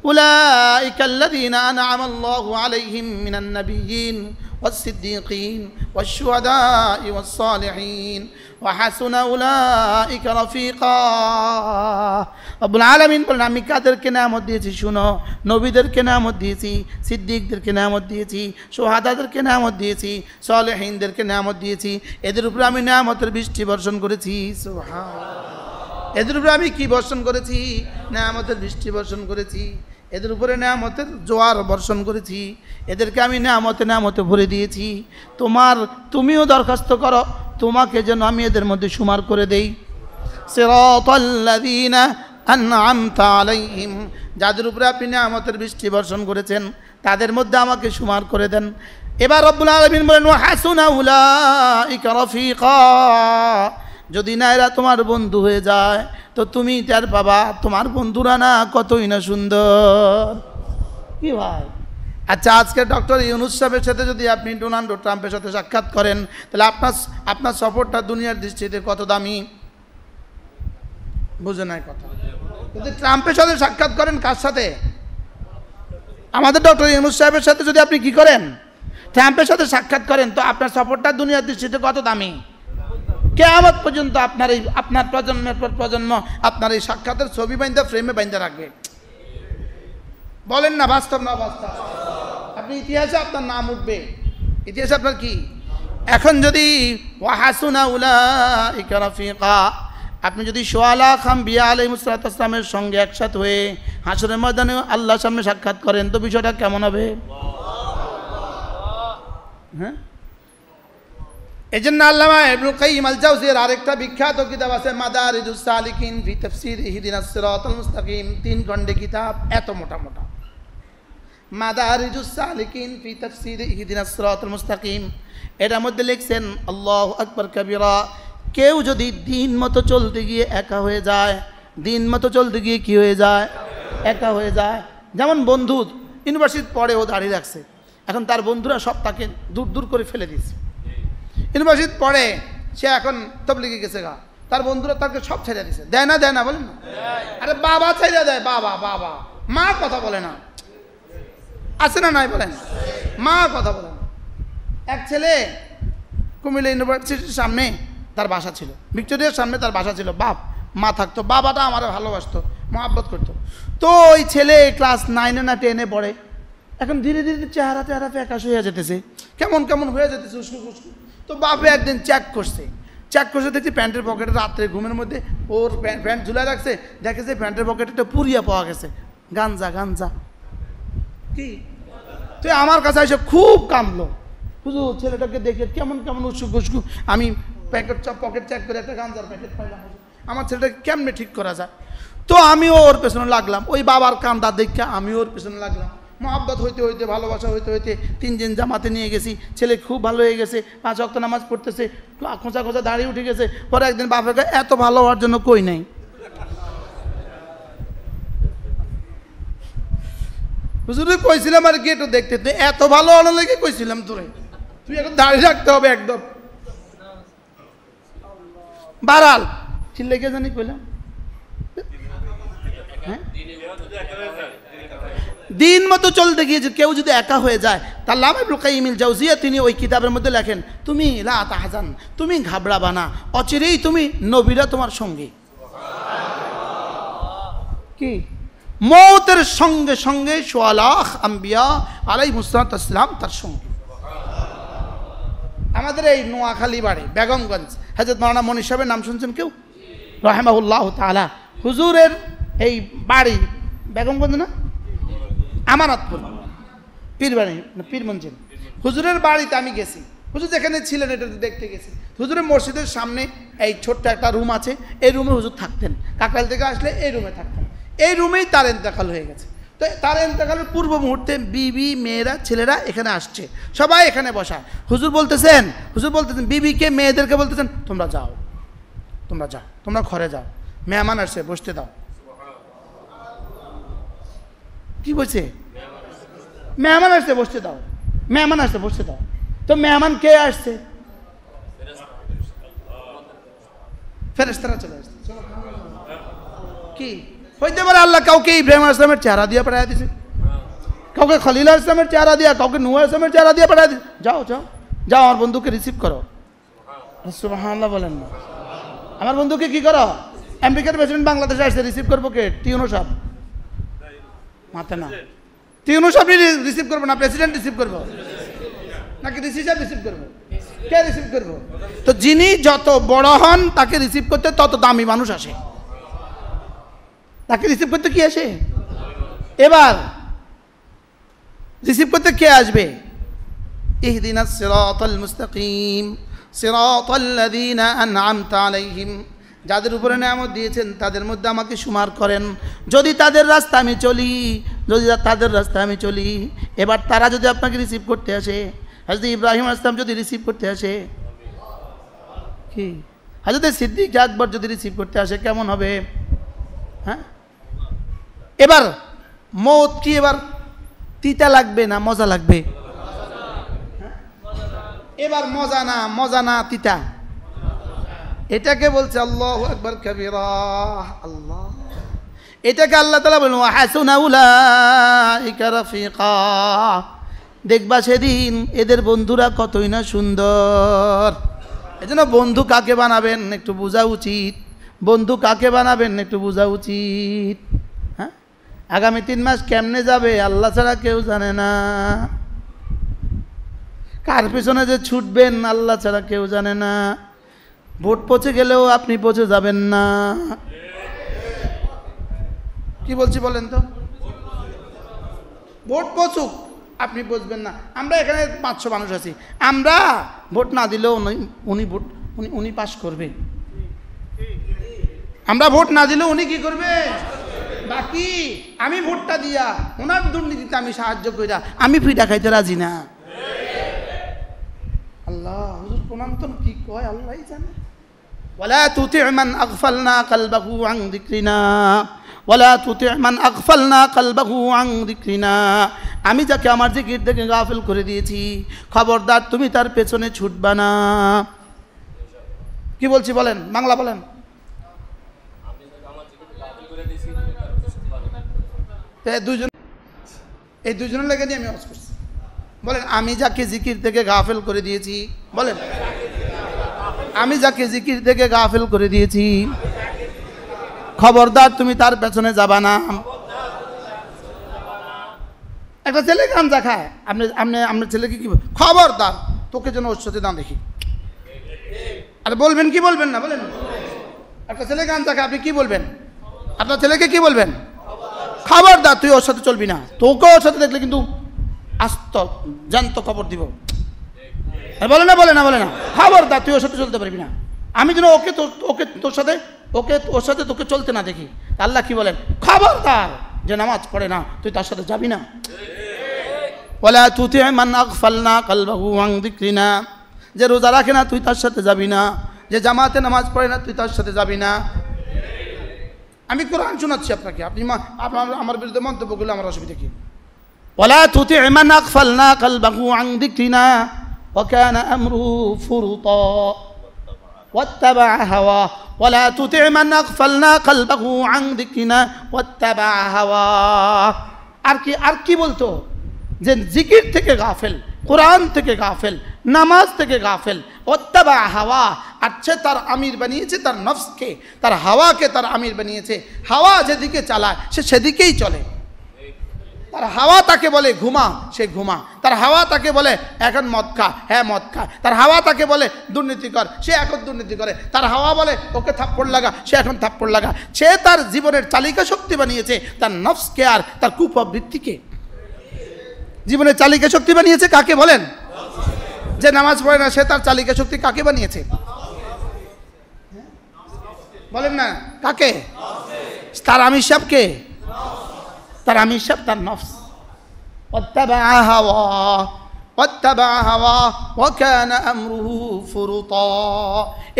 উলাইকা আল্লাযীনা আনআমা আল্লাহু আলাইহিম মিনান নাবিয়্যিন ওয়াস-সিদ্দীকিন ওয়াশ-শুহাদা'i ওয়াস-সালিহিন ওয়া হাসুনা উলাইকা রাফীকা। রব্বুল আলামিন বলেন, আমি কাদেরকে নেয়ামত দিয়েছি শুনো, নবীদেরকে নেয়ামত দিয়েছি, সিদ্দিকদেরকে নেয়ামত দিয়েছি, শুহাদাদেরকে নেয়ামত দিয়েছি, সালেহিনদেরকে নেয়ামত দিয়েছি। এদের উপরে আমি নেয়ামতের বৃষ্টি বর্ষণ করেছি। সুবহানাল্লাহ। এদের উপরে আমি কি বর্ষণ করেছি? নেয়ামতের বৃষ্টি বর্ষণ করেছি। এদের উপরে নেয়ামতের জোয়ার বর্ষণ করেছি। এদেরকে আমি নেয়ামতে ভরে দিয়েছি। তুমিও দরখাস্ত করো তোমাকে যেন আমি এদের মধ্যে শুমার করে দেই। সিরাতাল্লাযীনা আনআমতা আলাইহিম, যাদের উপরে আপনি নেয়ামতের বৃষ্টি বর্ষণ করেছেন তাদের মধ্যে আমাকে শুমার করে দেন। এবার রব্বুল আলামিন বলেন ওয়া হাসুনা উলাইকা রাফীকা, যদি না এরা তোমার বন্ধু হয়ে যায় তো তুমি তার বাবা তোমার বন্ধুরা না কতই না সুন্দর। কি ভাই? আচ্ছা, আজকে ডক্টর ইউনূস সাহেবের সাথে যদি আপনি ডোনাল্ড ট্রাম্পের সাথে সাক্ষাৎ করেন, তাহলে আপনার সফরটা দুনিয়ার দৃষ্টিতে কত দামি? বুঝে নাই কথা? যদি ট্রাম্পের সাথে সাক্ষাৎ করেন, কার সাথে? আমাদের ডক্টর ইউনূস সাহেবের সাথে যদি আপনি কি করেন, ট্রাম্পের সাথে সাক্ষাৎ করেন, তো আপনার সফরটা দুনিয়ার দৃষ্টিতে কত দামি? কিয়ামত পর্যন্ত আপনার প্রজন্মের পর প্রজন্ম আপনার এই সাক্ষাতের ছবি বাইন্দা ফ্রেমে বাইন্দা রাখবে। বলেন না বাস্তব না বাস্তব? আপনি ইতিহাসে আপনার নাম উঠবে, ইতিহাসে আপনার কি। এখন যদি ওয়া হাসুনা উলাইকা রাফীকা, আপনি যদি সোয়ালা আম্বিয়া আলাইহিস সালামের সঙ্গে একসাথে হয়ে হাসরের ময়দানে আল্লাহর সামনে সাক্ষাৎ করেন, তো বিষয়টা কেমন হবে? হ্যাঁ, এই জন্য আল্লামা ইবনুল কাইয়িম আল জাওজির আরেকটা বিখ্যাত কিতাব আছে মাদারিজুস সালিকিন ফি তাফসীর ইহদিনাস সিরাতাল মুস্তাকিম, 3 খণ্ডে কিতাব, এত মোটা মোটা। মাদারিজুস সালিকিন ফি তাফসীর ইহদিনাস সিরাতাল মুস্তাকিম, এটার মধ্যে লিখছেন আল্লাহু আকবার কাবীরা, কেউ যদি দিন মতো চলতে গিয়ে একা হয়ে যায়, দিন মতো চলতে গিয়ে কি হয়ে যায়? একা হয়ে যায়। যেমন বন্ধু ইউনিভার্সিটি পড়ে, ও দাঁড়িয়ে রাখছে, এখন তার বন্ধুরা সব তাকে দূর দূর করে ফেলে দিয়েছে। ইউনিভার্সিটি পড়ে, সে এখন তবলিগে গেছে গা, তার বন্ধুরা তাকে সব ছেড়ে দিছে। দেয় না বলেন না? আরে বাবা ছেড়ে দেয়, বাবা মা কথা বলে না, আছে না নাই বলেন? মা কথা বলে না। এক ছেলে কুমিল্লা ইউনিভার্সিটির সামনে তার বাসা ছিল, ভিক্টোরিয়ার সামনে তার বাসা ছিল। মা থাকতো, বাবাটা আমার ভালোবাসতো, মহব্বত করতো। তো ওই ছেলে ক্লাস 9 না 10 পড়ে, এখন ধীরে ধীরে চেহারা ফ্যাকাশ হয়ে যেতেছে, কেমন হয়ে যেতেছে, উস্কু। তো বাপে একদিন চেক করছে দেখছি প্যান্টের পকেটে, রাত্রে ঘুমের মধ্যে ওর প্যান্ট ঝুলাই রাখছে, দেখেছে প্যান্টের পকেটে একটা পুরিয়া পাওয়া গেছে, গাঞ্জা। কি তুই আমার কাছে এসে খুব কামলো, হুজুর ছেলেটাকে দেখে কেমন উস্কু। আমি পকেট চেক করে একটা গাঞ্জার প্যাকেট পাইলাম, আমার ছেলেটাকে কেমনে ঠিক করা যায়। তো আমিও ওর পেছনে লাগলাম, ওই বাবার কান্দা দেখে আমিও ওর পেছনে লাগলাম। মহব্বত হইতে ভালোবাসা হইতে 3 দিন জামাতে নিয়ে গেছি, ছেলে খুব ভালো হয়ে গেছে, 5 ওয়াক্ত নামাজ পড়তেছে, খোঁচা দাঁড়িয়ে উঠে গেছে। পরে একদিন বাপের এত ভালো হওয়ার জন্য কই নাই, হুজুরে কইছিলাম আর কি একটু দেখতে, তুই এত ভালো হওয়ার লেগে কইছিলাম তুই এখন দাঁড়িয়ে রাখতে হবে একদম। বারাল চিল্লেকে জানি কইলাম, হ্যাঁ দিন মতো চলতে গিয়েছে কেউ যদি একা হয়ে যায়, তা আল্লামা ইবনুল কাইয়িম আল জাওজিয়া তিনি ওই কিতাবের মধ্যে লেখেন, তুমি লা তাহজান, তুমি ঘাবড়াবা না, অচিরেই তুমি নবীরা তোমার সঙ্গে। কি মৌতের সঙ্গে সঙ্গে সোয়ালাখ আম্বিয়া আলাইহিস সালাম তার সঙ্গে। আমাদের এই নোয়াখালী বাড়ি বেগমগঞ্জ হযরত মাওলানা মনির সাহেবের নাম শুনছেন কেউ রাহিমাহুল্লাহ তাআলা হুজুরের এই বাড়ি বেগমগঞ্জ না আমানতপুর পীরবাড়ি না পীরমঞ্জিল হুজুরের বাড়িতে আমি গেছি হুজুর যেখানে ছিলেন এটা দেখতে গেছি হুজুরের মসজিদের সামনে এই ছোট্ট একটা রুম আছে এই রুমে হুজুর থাকতেন কাকরাইল থেকে আসলে এই রুমে থাকতেন এই রুমেই তার ইন্তেকাল হয়ে গেছে তো তার ইন্তেকালের পূর্ব মুহূর্তে বিবি মেয়েরা ছেলেরা এখানে আসছে সবাই এখানে বসা হুজুর বলতেছেন বিবিকে মেয়েদেরকে বলতেছেন তোমরা যাও তোমরা ঘরে যাও মেহমান আসছে বসতে দাও কি বলছে মেহমান আসছে বসতে দাও তো মেহমান কে আসছে ফেরেশতারা চলে আসছে কি হইতে পারে আল্লাহ কাউকে ইব্রাহিম আলাইহিস সালামের চেহারা দিয়ে পাঠিয়ে দিয়েছে কাউকে খলিল আলাইহিস সালামের চেহারা দিয়ে কাউকে নূহ আলাইহিস সালামের চেহারা দিয়ে পাঠিয়ে দিয়েছে যাও আমার বন্ধুকে রিসিভ করো সুবহানাল্লাহ বলেন না আমার বন্ধুকে কি করো আমেরিকার প্রেসিডেন্ট বাংলাদেশে আসছে রিসিভ করবো কে টিউনো সাহেব মাথা না টিউনো সাহেব রিসিভ করবো না প্রেসিডেন্ট রিসিভ করবো নাকি রিসিভ সাহেব রিসিভ করবো কে রিসিভ করবো তো যিনি যত বড় হন তাকে রিসিভ করতে তত দামি মানুষ আসে তাকে রিসিভ করতে কি আসে এবার রিসিভ করতে কে আসবে ইহদিনাস সিরাতাল মুস্তাকিম সিরাতাল্লাযীনা আন'আমতা আলাইহিম যাদের উপরে নিয়ামত দিয়েছেন তাদের মধ্যে আমাকে শুমার করেন যদি তাদের রাস্তা আমি চলি এবার তারা যদি আপনাকে রিসিভ করতে আসে হযরত ইব্রাহিম আলাইহিস সালাম যদি রিসিভ করতে আসে কি হযরত সিদ্দিক আকবর যদি রিসিভ করতে আসে কেমন হবে হ্যাঁ এবার মওত কি এবার তিতা লাগবে না মজা লাগবে এবার মজা না তিতা এটাকে বলছে আল্লাহু আকবার কাবীরা আল্লাহ এটাকে আল্লাহ তাআলা বলেন ওয়া হাসুনা উলাইকা রাফিকা দেখবা সেদিন এদের বন্ধুরা কতই না সুন্দর এজন্য বন্ধু কাকে বানাবেন একটু বোঝা উচিত হ্যাঁ আগামী 3 মাস কেমনে যাবে আল্লাহ ছাড়া কেউ জানে না কার পিছনে যে ছুটবেন আল্লাহ ছাড়া কেউ জানে না ভোট পচে গেলেও আপনি পচে যাবেন না কি বলছি বলেন তো ভোট পচুক আপনি বুঝবেন না আমরা এখানে 500 মানুষ আছি আমরা ভোট না দিলেও উনি পাস করবে আমরা ভোট না দিলেও উনি কি করবে বাকি আমি ভোটটা দিয়া ওনার দুর্নীতিতে আমি সাহায্য কইরা আমি ফিটা খাইতে রাজি না আল্লাহ হুজুর প্রণাম তো কি কয় আল্লাহই জানে ওয়ালা তুতি মান আগফালনা কলবহু আন যিকরিনা আমি যাকে আমার জিকির থেকে গাফিল করে দিয়েছি খবরদার তুমি তার পেছনে ছুটবা না কি বলছি বলেন বাংলা বলেন এই দুজনের লেগে নিয়ে আমি ওয়াজ করছি বলেন আমি যাকে জিকির থেকে গাফিল করে দিয়েছি বলেন আমি যাকে জিকির থেকে গাফিল করে দিয়েছি খবরদার তুমি তার পেছনে যাবা না একটা ছেলে গাঞ্জা খায় আপনার ছেলেকে কি খবরদার তোকে যেন ওর সাথে না দেখি আরে বলবেন কি বলবেন না বলেন একটা ছেলে গাঞ্জা খায় আপনি কি বলবেন আপনার ছেলেকে কি বলবেন খবরদার তুই ওর সাথে চলবি না তোকে ওর সাথে দেখলে কিন্তু আস্ত জ্যান্ত খবর দিব বলে না খবরদার তুই ওর সাথে চলতে পারবি না আমি যেন ওর সাথে তোকে চলতে না দেখি আল্লাহ কি বলেন খবরদার যে নামাজ পড়ে না তুই তার সাথে যাবি না ওয়ালা তুতি মান আগফালনা কলবহু আন যিকরিনা যে রোজা রাখে না তুই তার সাথে যাবি না যে জামাতে নামাজ পড়ে না তুই তার সাথে যাবি না আমি কোরআন শোনাচ্ছি আপনাকে আপনি আমার বিরুদ্ধে মন্তব্য করলে আমার অসুবিধা কি ওয়ালা তুতি মান আগফালনা কলবহু আন যিকরিনা ওয়া কানা আমরুহু ফুরুতা واتبع هواه ولا تطع من اغفلنا قلبه عن ذكرنا واتبع هواه আর কি বলতো যে জিকির থেকে গাফেল কোরআন থেকে গাফেল নামাজ থেকে গাফেল ওয়াত্তাবা হাওয়া আর সে তার আমির বানিয়েছে তার নফসকে তার হাওয়াকে তার আমির বানিয়েছে হাওয়া যেদিকে চালায় সে সেদিকেই চলে তার হাওয়া তাকে বলে ঘুমা, সে ঘুমা। তার হাওয়া তাকে বলে এখন মদ খা, হ্যাঁ মদ খা। তার হাওয়া তাকে বলে দুর্নীতি কর, সে এখন দুর্নীতি করে। তার হাওয়া বলে ওকে থাপ্পড় লাগা, সে এখন থাপ্পড় লাগা। সে তার জীবনের চালিকা শক্তি বানিয়েছে তার নফসকে আর তার কুপ্রবৃত্তিকে। জীবনের চালিকা শক্তি বানিয়েছে কাকে বলেন? যে নামাজ পড়ে না সে তার চালিকা শক্তি কাকে বানিয়েছে বলেন না? কাকে? তার আমির সাহেব কে? তার আমির সাহেব তার নফস। ওয়াত্তাবা হাওয়া ওয়াত্তাবা হাওয়া ওয়া কানা আমরুহু ফুরুতা।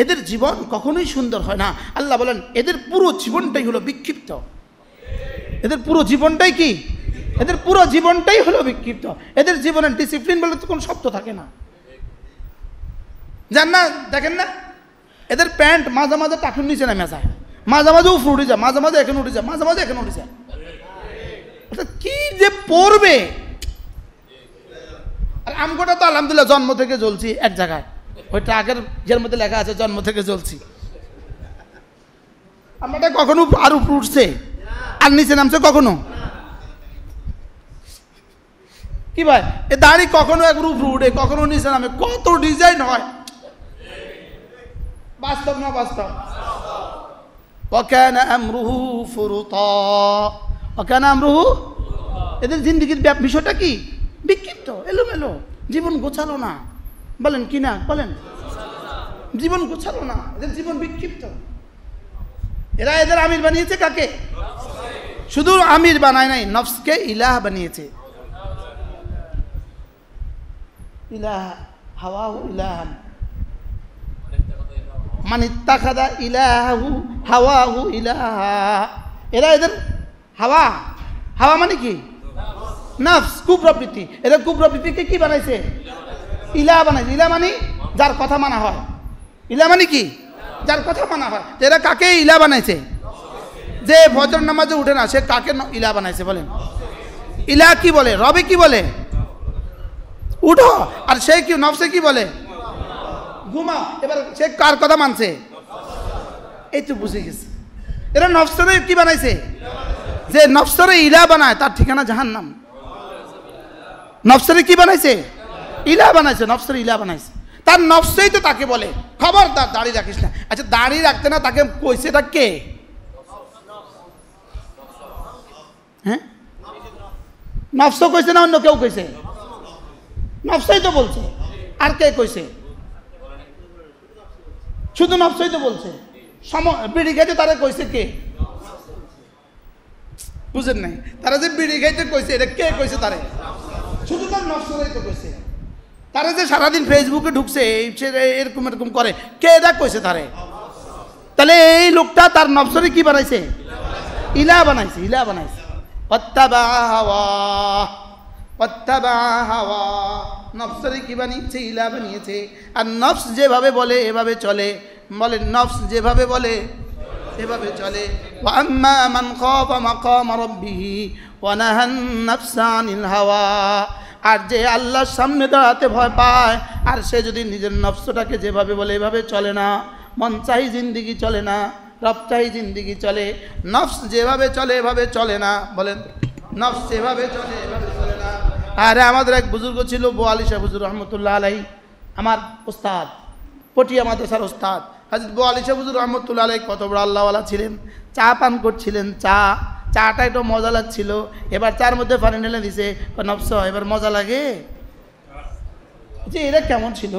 এদের জীবন কখনোই সুন্দর হয় না। আল্লাহ বলেন এদের পুরো জীবনটাই হলো বিক্ষিপ্ত। এদের পুরো জীবনটাই কি? এদের পুরো জীবনটাই হলো বিক্ষিপ্ত। এদের জীবনের ডিসিপ্লিন বলে তো কোনো শব্দ থাকে না। জান না, দেখেন না এদের প্যান্ট মাঝে মাঝে টাকুর নিচে নেমে যায়, মাঝে মাঝে উপরে উঠে যায়, মাঝে মাঝে এখানে উঠে যায়, মাঝে মাঝে এখানে উঠে যায়। কি যে পড়বে। আর আমগোটা তো আলহামদুলিল্লাহ জন্ম থেকে জ্বলছি এক জায়গায়, ওই ট্রাকের ইয়ের মধ্যে লেখা আছে জন্ম থেকে জ্বলছি। আমারটা কখনো আর উপরে উঠছে আর নিচে নামছে কখনো? কি ভাই এ দাড়ি কখনো একবার উপরে উঠে কখনো নিচে নামে, কত ডিজাইন হয়। বাস্তব না বাস্তব? ওয়াকানা আমরুহু ফুরুতা, ওয়াকানা আমরুহু। এদের জিন্দেগির বিষয়টা কি? বিক্ষিপ্ত, এলোমেলো, জীবন গোছালো না। বলেন কি না বলেন? জীবন গোছালো না, এদের জীবন বিক্ষিপ্ত। এরা এদের আমির বানিয়েছে কাকে? শুধু আমির বানায় নাই, নফসকে ইলাহ বানিয়েছে। ইলাহ হাওয়াহু ইলাহান মান ইত্তাখাযা ইলাহু হাওয়াহু ইলাহা। এরা এদের হাওয়া, হাওয়া মানে কি? নফস, কুপ্রবৃত্তি। এদের কুপ্রবৃত্তিকে কি বানাইছে? ইলাহ বানাইছে। ইলাহ মানে যার কথা মানা হয়। ইলাহ মানে কি? যার কথা মানা হয়। এরা কাকে ইলাহ বানাইছে? যে ফজর নামাজে উঠে না সে কাকে ইলাহ বানাইছে বলেন? ইলাহ কি বলে? রবে কি বলে? উঠো। আর সে কি নফসে কি বলে? ঘুমাও। এবার সে কার কথা মানছে? এই তো বুঝে গেছে। এরা নফসরে কি বানাইছে? যে নফসরে ইলাহ বানায় তার ঠিকানা জাহান্নাম। নফসরে কি বানাইছে? ইলাহ বানাইছে। নফসরে ইলাহ বানাইছে। তার নফসেই তো তাকে বলে খবরদার দাড়ি রাখিস না। আচ্ছা দাড়ি রাখতে না তাকে কইছে এটা কে? হ্যাঁ নফস কইছে না অন্য কেউ কইছে? নফসই তো বলছে। আর কে কইছে? শুধু নফসই তো বলছে। বিড়ি খাইতে তারা কইছে কে? বুঝেন নাই? তারা যে বিড়ি খাইতে কইছে এটা কে কইছে? তারে শুধু তার নফসই তো কইছে। তারা যে সারাদিন ফেসবুকে ঢুকছে এরকম এরকম করে, কে এটা কইছে তারে? তাহলে এই লোকটা তার নফসরে কি বানাইছে? ইলাহ বানাইছে। ইলাহ বানাইছে। ওয়াত্তাবা হাওয়া ওয়াত্তাবা হাওয়া। নফসরে কি বানিয়েছে? ইলাহ বানিয়েছে। আর নফস যেভাবে বলে এভাবে চলে। বলে নফস যেভাবে বলে এভাবে চলে। ওয়া আম্মা মান খাফা মাকাম রাব্বিহি ওয়া নাহান নাফসা আনিল হাওয়া। আর যে আল্লাহর সামনে দাঁড়াতে ভয় পায় আর সে যদি নিজের নফসটাকে যেভাবে বলে এভাবে চলে না, মন চাই জিন্দিগি চলে না, রব চাই জিন্দিগি চলে। নফস যেভাবে চলে এভাবে চলে না। বলেন নফস যেভাবে চলে এভাবে চলে না। আরে আমাদের এক বুজুর্গ ছিল বোয়ালি শাহ হুজুর রহমতুল্লাহ আলাইহি, আমার ওস্তাদ, পটিয়া মাদ্রাসার ওস্তাদ হযরত বোয়ালি শাহ হুজুর রহমতুল্লাহ আলাইহি কত বড় আল্লাহওয়ালা ছিলেন। চা পান করছিলেন, চাটা একটু মজা লাগছিল। এবার চার মধ্যে পানি ঢেলে দিছে। নফস এবার মজা লাগে যে এটা কেমন ছিল?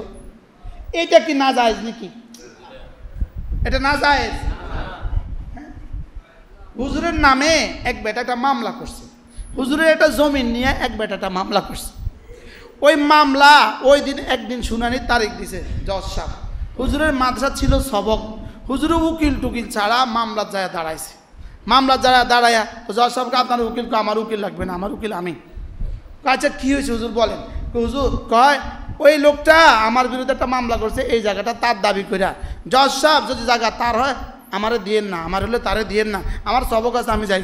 এটা কি না জায়েজ নাকি? এটা না জায়েজ। হুজুরের নামে এক বেটা একটা মামলা করছে। হুজুরের একটা জমিন নিয়ে এক বেটা একটা মামলা করছে। ওই মামলা ওই দিন একদিন শুনানির তারিখ দিছে জজ সাহেব। হুজুরের মাদ্রাসা ছিল সবক। হুজুরের উকিল টুকিল ছাড়া মামলা যায় দাঁড়াইছে। মামলা যারা দাঁড়ায়া তো জজ সাহেবকে আপনার উকিল, আমার উকিল লাগবে না, আমার উকিল আমি। আচ্ছা কী হয়েছে হুজুর বলেন? হুজুর কয় ওই লোকটা আমার বিরুদ্ধে একটা মামলা করছে, এই জায়গাটা তার দাবি করিয়া। জজ সাহেব যদি জায়গা তার হয় আমারে দিয়েন না, আমার হলে তারে দিয়েন না, আমার সবক আছে আমি যাই।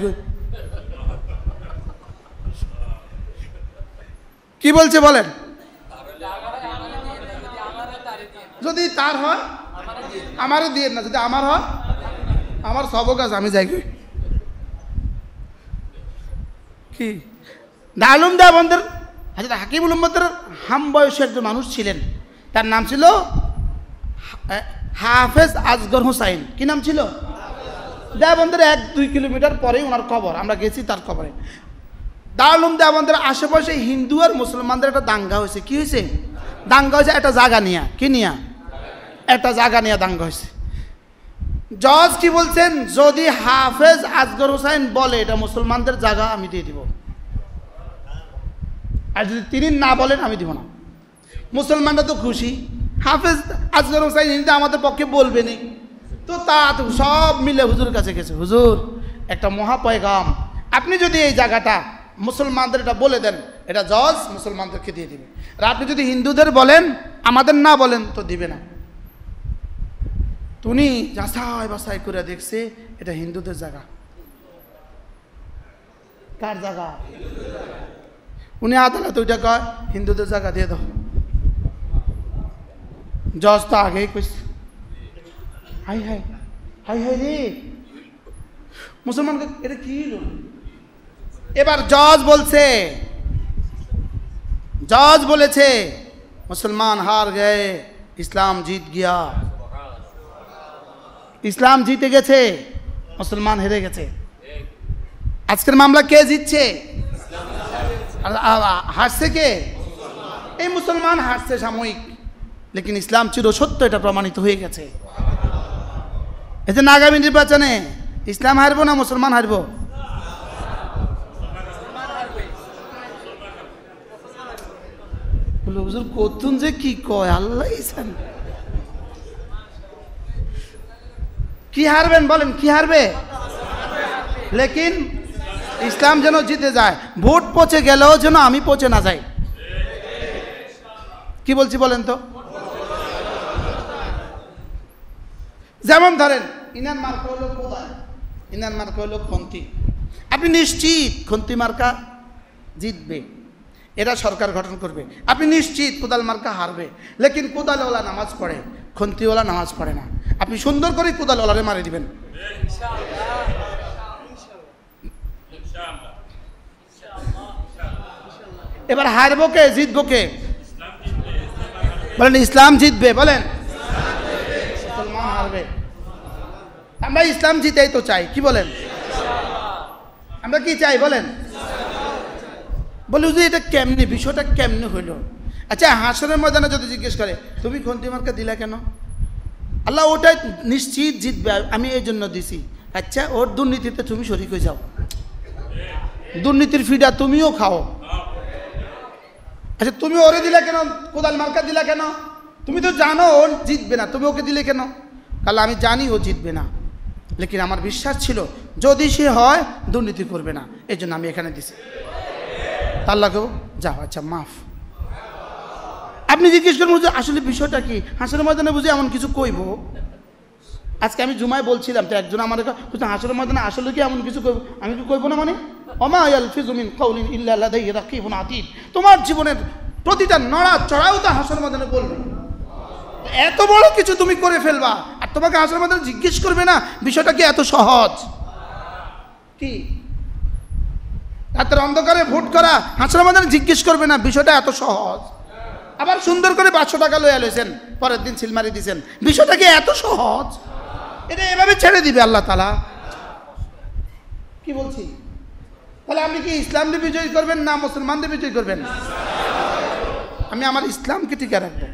কি বলছে বলেন? যদি তার হয় আমারও দিয়েন না, যদি আমার হয় আমার সবক আছে আমি যাই। কি দারুল দেওবন্দের হযরত হাকিমুল উম্মতের হাম বয়সের একজন মানুষ ছিলেন, তার নাম ছিল হাফেজ আসগর হোসাইন। কি নাম ছিল? দেওবন্দের 1-2 কিলোমিটার পরেই ওনার কবর, আমরা গেছি তার কবরে। দারুল দেওবন্দের আশেপাশে হিন্দু আর মুসলমানদের একটা দাঙ্গা হয়েছে। কি হয়েছে? দাঙ্গা হয়েছে একটা জায়গা নিয়ে। কি নিয়ে? একটা জায়গা নিয়ে দাঙ্গা হয়েছে। জজ কি বলছেন, যদি হাফেজ আসগর হোসাইন বলে এটা মুসলমানদের জায়গা, আমি দিয়ে দিব, আর যদি তিনি না বলেন আমি দিব না। মুসলমানরা তো খুশি, হাফেজ আসগর হোসাইন আমাদের পক্ষে বলবে না, তো তা সব মিলে হুজুরের কাছে গেছে। হুজুর, একটা মহা পয়গাম, আপনি যদি এই জায়গাটা মুসলমানদের এটা বলে দেন, এটা জজ মুসলমানদেরকে দিয়ে দিবে, আর আপনি যদি হিন্দুদের বলেন, আমাদের না বলেন, তো দিবে না। তুমি যাচাই বাছাই করে দেখছে এটা হিন্দুদের জায়গা। কার জায়গা? উনি আদালত ওইটা কয় হিন্দুদের জায়গা দিয়ে দাও। জজ তো আগেই কইছে, হাই হাই হাই হাই রে মুসলমানকে, এটা কি হলো? এবার জজ বলেছে মুসলমান হার গয়ে, ইসলাম জিত গিয়া। ইসলাম জিতে গেছে, মুসলমান হেরে গেছে। আজকের মামলা কে জিতছে? হারছে কে? এই মুসলমান হারছে সাময়িক, লেকিন ইসলাম চিরসত্য, এটা প্রমাণিত হয়ে গেছে। এই যে আগামী নির্বাচনে ইসলাম হারবো না মুসলমান হারবো? হুজুর কতুন যে কি কয় আল্লাহ জানে। কি হারবেন বলেন? কি হারবে? লেকিন ইসলাম যেন জিতে যায়, ভোট পচে গেলেও যেন আমি পচে না যাই। কি বলছি বলেন তো? যেমন ধরেন ইনার মার্কা হলো কোদাল, ইনার মার্কা হলো খন্তি। আপনি নিশ্চিত খন্তি মার্কা জিতবে, এরা সরকার গঠন করবে। আপনি নিশ্চিত কোদাল মার্কা হারবে, লেকিন কোদালওয়ালা নামাজ পড়ে, খন্তিওয়ালা নামাজ পড়ে না। আপনি সুন্দর করে কোদালওয়ালারে মারি দিবেন। এবার হারবো কে, জিতবো কে? বলেন ইসলাম জিতবে। বলেন মুসলমান হারবে। আমরা ইসলাম জিতেই তো চাই। কি বলেন? আমরা কি চাই বলেন? বলি যে এটা কেমনি, বিষয়টা কেমনি হইল? আচ্ছা, হাসরের ময়দানে যদি জিজ্ঞেস করে তুমি খন্তি মার্কা দিলা কেন, আল্লাহ ওটাই নিশ্চিত জিতবে, আমি এই জন্য দিছি। আচ্ছা, ওর দুর্নীতিতে তুমি শরীক হয়ে যাও, দুর্নীতির ফিডা তুমিও খাও। আচ্ছা, তুমি ওরে দিলা কেন, কোদাল মার্কা দিলা কেন? তুমি তো জানো ও জিতবে না, তুমি ওকে দিলে কেন? কাল আমি জানি ও জিতবে না, লেকিন আমার বিশ্বাস ছিল যদি সে হয় দুর্নীতি করবে না, এই জন্য আমি এখানে দিছি। আল্লাহকেও যাও, আচ্ছা মাফ। আপনি জিজ্ঞেস করুন যে আসলে বিষয়টা কি, হাসরের ময়দানে বুঝি এমন কিছু কইব? আজকে আমি জুমায় বলছিলাম তো, একজন আমার হাসরের ময়দানে আসলে কি এমন কিছু কইব? আমি কি কইব না? মানে ওমা ইয়ালফিজু মিন কাউলিন ইল্লা লাদাইহি রাকিবুন আতীদ। তোমার জীবনের প্রতিটা নড়া চড়াও তো হাসরের ময়দানে বলবে। এত বড় কিছু তুমি করে ফেলবা, আর তোমাকে হাসরের ময়দানে জিজ্ঞেস করবে না? বিষয়টা কি এত সহজ? কি রাতের অন্ধকারে ভোট করা হাসরের ময়দানে জিজ্ঞেস করবে না? বিষয়টা এত সহজ। আবার সুন্দর করে 500 টাকা লইয়া লইছেন, পরের দিন সিলমারি দিয়েছেন, বিষয়টা কি এত সহজ? এটা এভাবে ছেড়ে দিবে আল্লাহ তাআলা। কি বলছি? তাহলে আপনি কি ইসলামকে বিজয় করবেন না মুসলমানদের বিজয় করবেন? আমি আমার ইসলামকে টিকে রাখবো।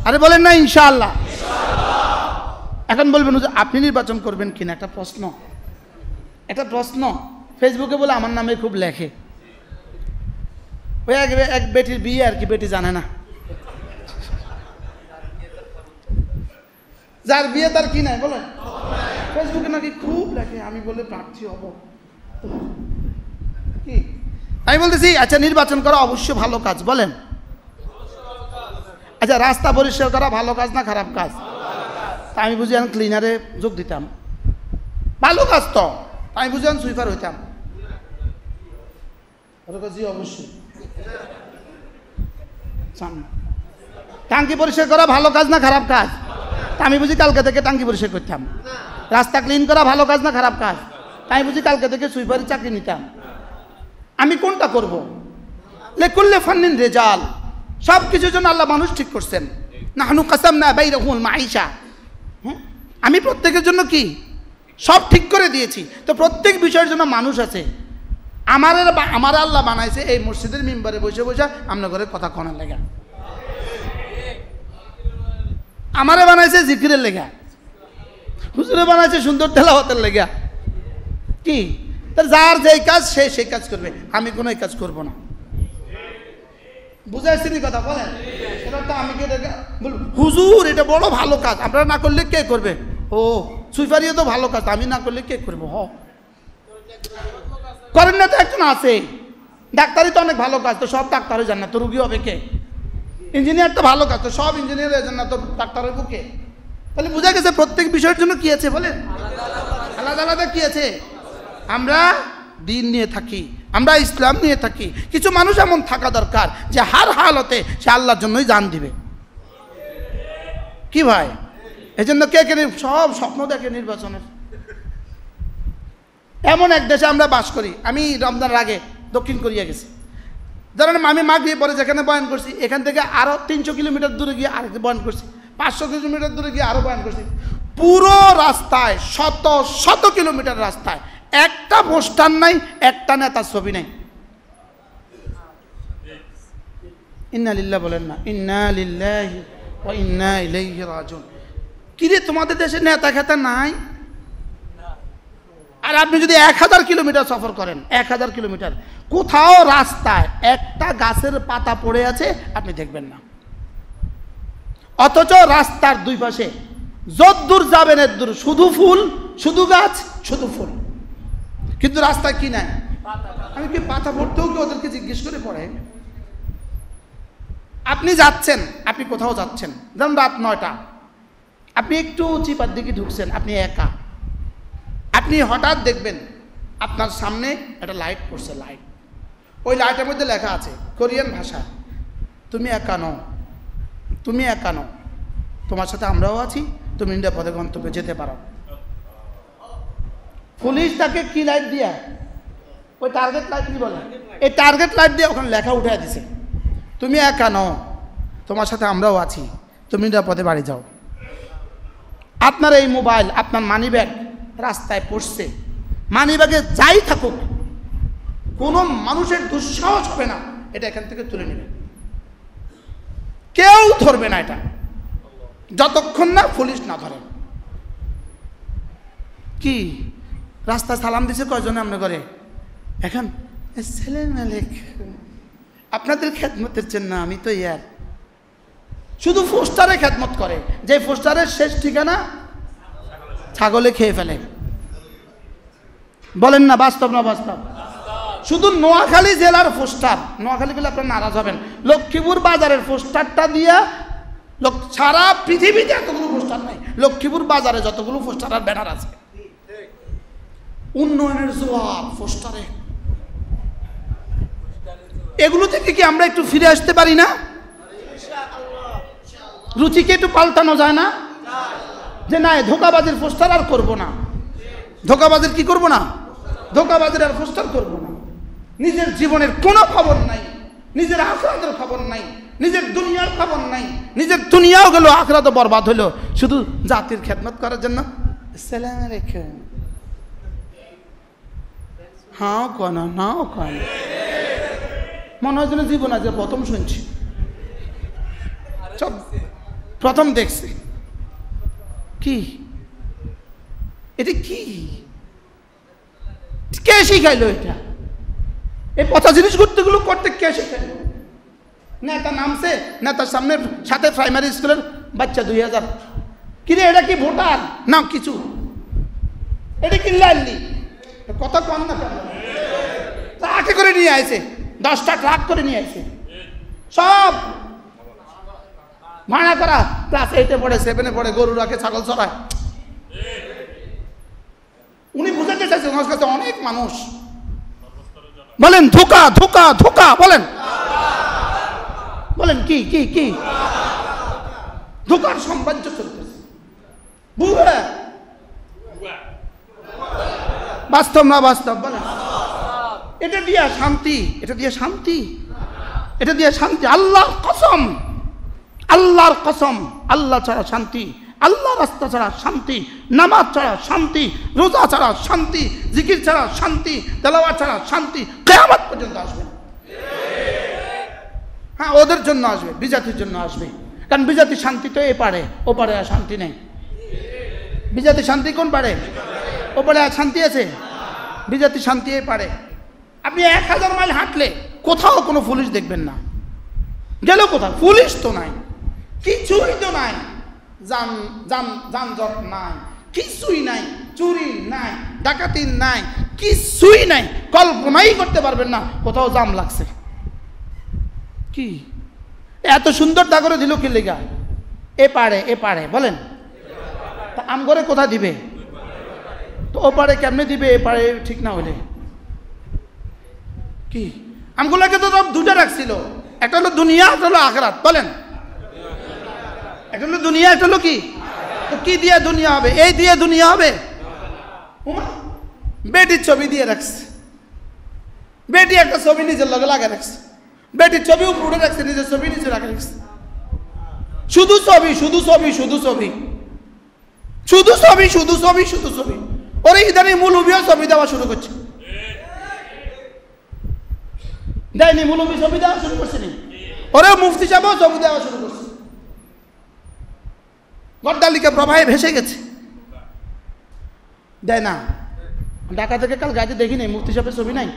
আরে বলেন না ইনশাআল্লাহ। এখন বলবেন যে আপনি নির্বাচন করবেন কিনা, একটা প্রশ্ন। একটা প্রশ্ন ফেসবুকে বলে আমার নামে খুব লেখে, ওই এক বেটির বিয়ে আর কি, বেটি জানে না, যার বিয়ে তার কি নাই বলেন, ফেসবুকে নাকি খুব লেখে আমি বলে প্রার্থী হব। কি আমি বলতেছি, আচ্ছা নির্বাচন করা অবশ্যই ভালো কাজ, বলেন। আচ্ছা, রাস্তা পরিষ্কার করা ভালো কাজ না খারাপ কাজ? তা আমি বুঝি আমি ক্লিনারে যোগ দিতাম, ভালো কাজ তো। আমি বুঝি আমি সুইপার হইতাম। জি অবশ্যই। টাঙ্কি পরিষ্কার করা ভালো কাজ না খারাপ কাজ? তা আমি বুঝি কালকে থেকে টাঙ্কি পরিষ্কার করতাম। রাস্তা ক্লিন করা ভালো কাজ না খারাপ কাজ? তাই বুঝি কালকে থেকে সুইপারের চাকরি নিতাম। আমি কোনটা করব? লিকুল্লি ফান্নিন রিজাল, সব কিছুর জন্য আল্লাহ মানুষ ঠিক করছেন। নাহনু কাসামনা বাইনাহুমুল মাঈশা, আমি প্রত্যেকের জন্য কি সব ঠিক করে দিয়েছি। তো প্রত্যেক বিষয়ের জন্য মানুষ আছে। আমার আল্লাহ বানাইছে এই মসজিদের মিম্বারে বসে বসে আপনার ঘরে কথা কনার লেগা, আমারে বানাইছে জিকিরের লেগা, হুজুরে বানাইছে সুন্দর তেলাওয়াতের লেগা। কি তার যার যেই কাজ সে সেই কাজ করবে, আমি কোনো কাজ করব না। বুঝাইছি কথা বলেন? এটা তো আমি হুজুর এটা বড় ভালো কাজ, আপনারা না করলে কে করবে? ও সুইফারিও তো ভালো কাজ, আমি না করলে কে করবো? করেন না তো একজন আছে। ডাক্তারি তো অনেক ভালো কাজ, তো সব ডাক্তার হয়ে যান না, তো রুগী হবে কে? ইঞ্জিনিয়ার তো ভালো কাজ, তো সব ইঞ্জিনিয়ার হয়ে যান না, তো ডাক্তার হইব কে? তাহলে বোঝা গেছে প্রত্যেক বিষয়ের জন্য কি আছে বলেন, আলাদা আলাদা কি আছে। আমরা দিন নিয়ে থাকি, আমরা ইসলাম নিয়ে থাকি। কিছু মানুষ এমন থাকা দরকার যে হার হালতে সে আল্লাহর জন্যই জান দিবে। কি ভাই? এই জন্য কে সব স্বপ্ন দেখে নির্বাচনের। এমন এক দেশে আমরা বাস করি। আমি রমজানের আগে দক্ষিণ কোরিয়া গেছি। ধরেন আমি মাগরিব পরে যেখানে বয়ান করছি, এখান থেকে আরও 300 কিলোমিটার দূরে গিয়ে আরেক বয়ান করছি, 500 কিলোমিটার দূরে গিয়ে আরও বয়ান করছি। পুরো রাস্তায় শত শত কিলোমিটার রাস্তায় একটা পোস্টার নাই, একটা নেতার ছবি নাই। ইন্না লিল্লাহ বলেন না, ইন্না লিল্লাহি ওয়া ইন্না ইলাইহি রাজিউন। কিরে তোমাদের দেশে নেতা খেতা নাই? আর আপনি যদি 1000 কিলোমিটার সফর করেন, 1000 কিলোমিটার, কোথাও রাস্তায় একটা গাছের পাতা পড়ে আছে আপনি দেখবেন না। অথচ রাস্তার দুই পাশে যদ্দূর যাবেন এদ্দূর শুধু ফুল, শুধু গাছ, শুধু ফুল। কিন্তু রাস্তায় কি নাই? আমি কি পাতা পড়তেও কি ওদেরকে জিজ্ঞেস করে পড়ে? আপনি যাচ্ছেন, আপনি কোথাও যাচ্ছেন, যেমন রাত 9টা, আপনি একটু চিপার দিকে ঢুকছেন, আপনি একা, আপনি হঠাৎ দেখবেন আপনার সামনে একটা লাইট পড়ছে, লাইট, ওই লাইটের মধ্যে লেখা আছে কোরিয়ান ভাষা, তুমি একা নও, তুমি একা নও, তোমার সাথে আমরাও আছি, তুমি নিরাপদে গন্তব্যে যেতে পারো। পুলিশ তাকে কি লাইট দিয়া, ওই টার্গেট লাইট কি বলে, এই টার্গেট লাইট দিয়ে ওখানে লেখা উঠে দিছে, তুমি একা নও, তোমার সাথে আমরাও আছি, তুমি নিরাপদে বাড়ি যাও। আপনার এই মোবাইল, আপনার মানি ব্যাগ রাস্তায় পড়ছে, মানি ব্যাগে যাই থাকুক, কোনো মানুষের দুঃসাহস হবে না এটা এখান থেকে তুলে নেবে, কেউ ধরবে না এটা, যতক্ষণ না পুলিশ না ধরে। কি রাস্তা সালাম দিছে কয়জনে আমরা করে এখন, আসসালামু আলাইকুম, আপনাদের খেদমতের জন্য আমি তো ইয়ার, শুধু পোস্টারে খেদমত করে, যে পোস্টারের শেষ ঠিকানা ছাগলে খেয়ে ফেলে। বলেন না বাস্তব না বাস্তব? শুধু নোয়াখালী জেলার পোস্টার, নোয়াখালী বলে আপনার নারাজ হবেন, লক্ষ্মীপুর বাজারের পোস্টারটা দিয়া সারা পৃথিবীতে এতগুলো পোস্টার নাই, লক্ষ্মীপুর বাজারে যতগুলো পোস্টার আর ব্যানার আছে, উন্নয়নের জোয়ার পোস্টারে। এগুলো থেকে কি আমরা একটু ফিরে আসতে পারি না? রুচিকে একটু পাল্টানো যায় না? যে না, ধোকাবাজের পোস্টার আর করবো না, ধোকাবাজের কি করবো না, ধোকাবাজের আর পোস্টার করবো না। নিজের জীবনের কোনো খবর নাই, নিজের আখিরাতের খবর নাই, নিজের দুনিয়ার খবর নাই, নিজের দুনিয়াও গেল, আখিরাতও বরবাদ হলো, শুধু জাতির খেদমত করার জন্য আসসালামু আলাইকুম, হ্যাঁ কোন না কোন, মনে হয় যেন জীবন আজ প্রথম শুনছি, সব প্রথম দেখছি। কি এটা? কি কে শিখাইলো এটা? এই পচা জিনিসগুলো করতে কে শিখাইলো? নেতা নামছে, নেতার সামনে সাথে প্রাইমারি স্কুলের বাচ্চা 2000, কিরে এটা কি ভোটার না কিছু, এটা কি লাইলি কথা কম না, ট্রাকে করে নিয়ে আসে, 10টা ট্রাক করে নিয়ে আসে, সব ভাড়া করা, ক্লাস 8-এ পড়ে, 7-এ পড়ে, গরু রাখে, ছাগল চড়ায়। উনি বুঝাতে চাইছেন ওনার কাছে অনেক মানুষ। বলেন ধোকা ধোকা ধোকা, বলেন বলেন কি কি কি ধোকার সাম্রাজ্য চলতেছে। বাস্তব না বাস্তব? বলেন এটা দিয়া শান্তি, এটা দিয়া শান্তি, এটা দিয়া শান্তি। আল্লাহর কসম, আল্লাহর কসম, আল্লাহ ছাড়া শান্তি, আল্লাহ রাস্তা ছাড়া শান্তি, নামাজ ছাড়া শান্তি, রোজা ছাড়া শান্তি, জিকির ছাড়া শান্তি, তেলাওয়াত ছাড়া শান্তি কিয়ামত পর্যন্ত আসবে না। হ্যাঁ, ওদের জন্য আসবে, বিজাতির জন্য আসবে। কারণ বিজাতি শান্তি তো এ পারে, ও পারে আর শান্তি নেই। বিজাতি শান্তি কোন পারে? ও পারে আর শান্তি আছে? বিজাতি শান্তি এ পারে। আপনি 1000 মাইল হাঁটলে কোথাও কোনো পুলিশ দেখবেন না। গেল কোথাও পুলিশ তো নাই, কিছুই তো নাই, যানজট নাই, কিছুই নাই, চুরি নাই, ডাকাতি নাই, কিছুই নাই। কল্পনাই করতে পারবেন না কোথাও জাম লাগছে। কি এত সুন্দর দা করে দিল কি লেগা? এ পারে, এ পারে বলেন। তা আমগরে কোথা দিবে? তো ও পারে কেমনে দিবে? এ পারে ঠিক না হলে কি? আমগুলোকে তো সব দুটো রাখছিল, একটা হলো দুনিয়া, একটা হলো আখিরাত। বলেন, একটা হলো দুনিয়া, একটা হলো কি? তো কি দিয়ে দুনিয়া হবে? এই দিয়ে দুনিয়া হবে? বেটির ছবি দিয়ে রাখছে, বেটি একটা ছবি নিজের লগে লাগা রাখছে, বেটির ছবি উপরে রাখছে, নিজের ছবি নিচে রাখা রাখছে। শুধু ছবি, শুধু ছবি, শুধু ছবি, শুধু ছবি, শুধু ছবি, শুধু ছবি। ওরে ইদানিং মৌলবীও ছবি দেওয়া শুরু করছে। দেয়নি? মৌলবী ছবি দেওয়া শুরু করছে নি? ওরে মুফতি সাহেবও ছবি দেওয়া শুরু করছে। গড্ডালিকা প্রবাহে ভেসে গেছে। দেয় না? ঢাকা থেকে কাল গাড়িতে দেখি নাই মুফতি সাহেবের ছবি নাই,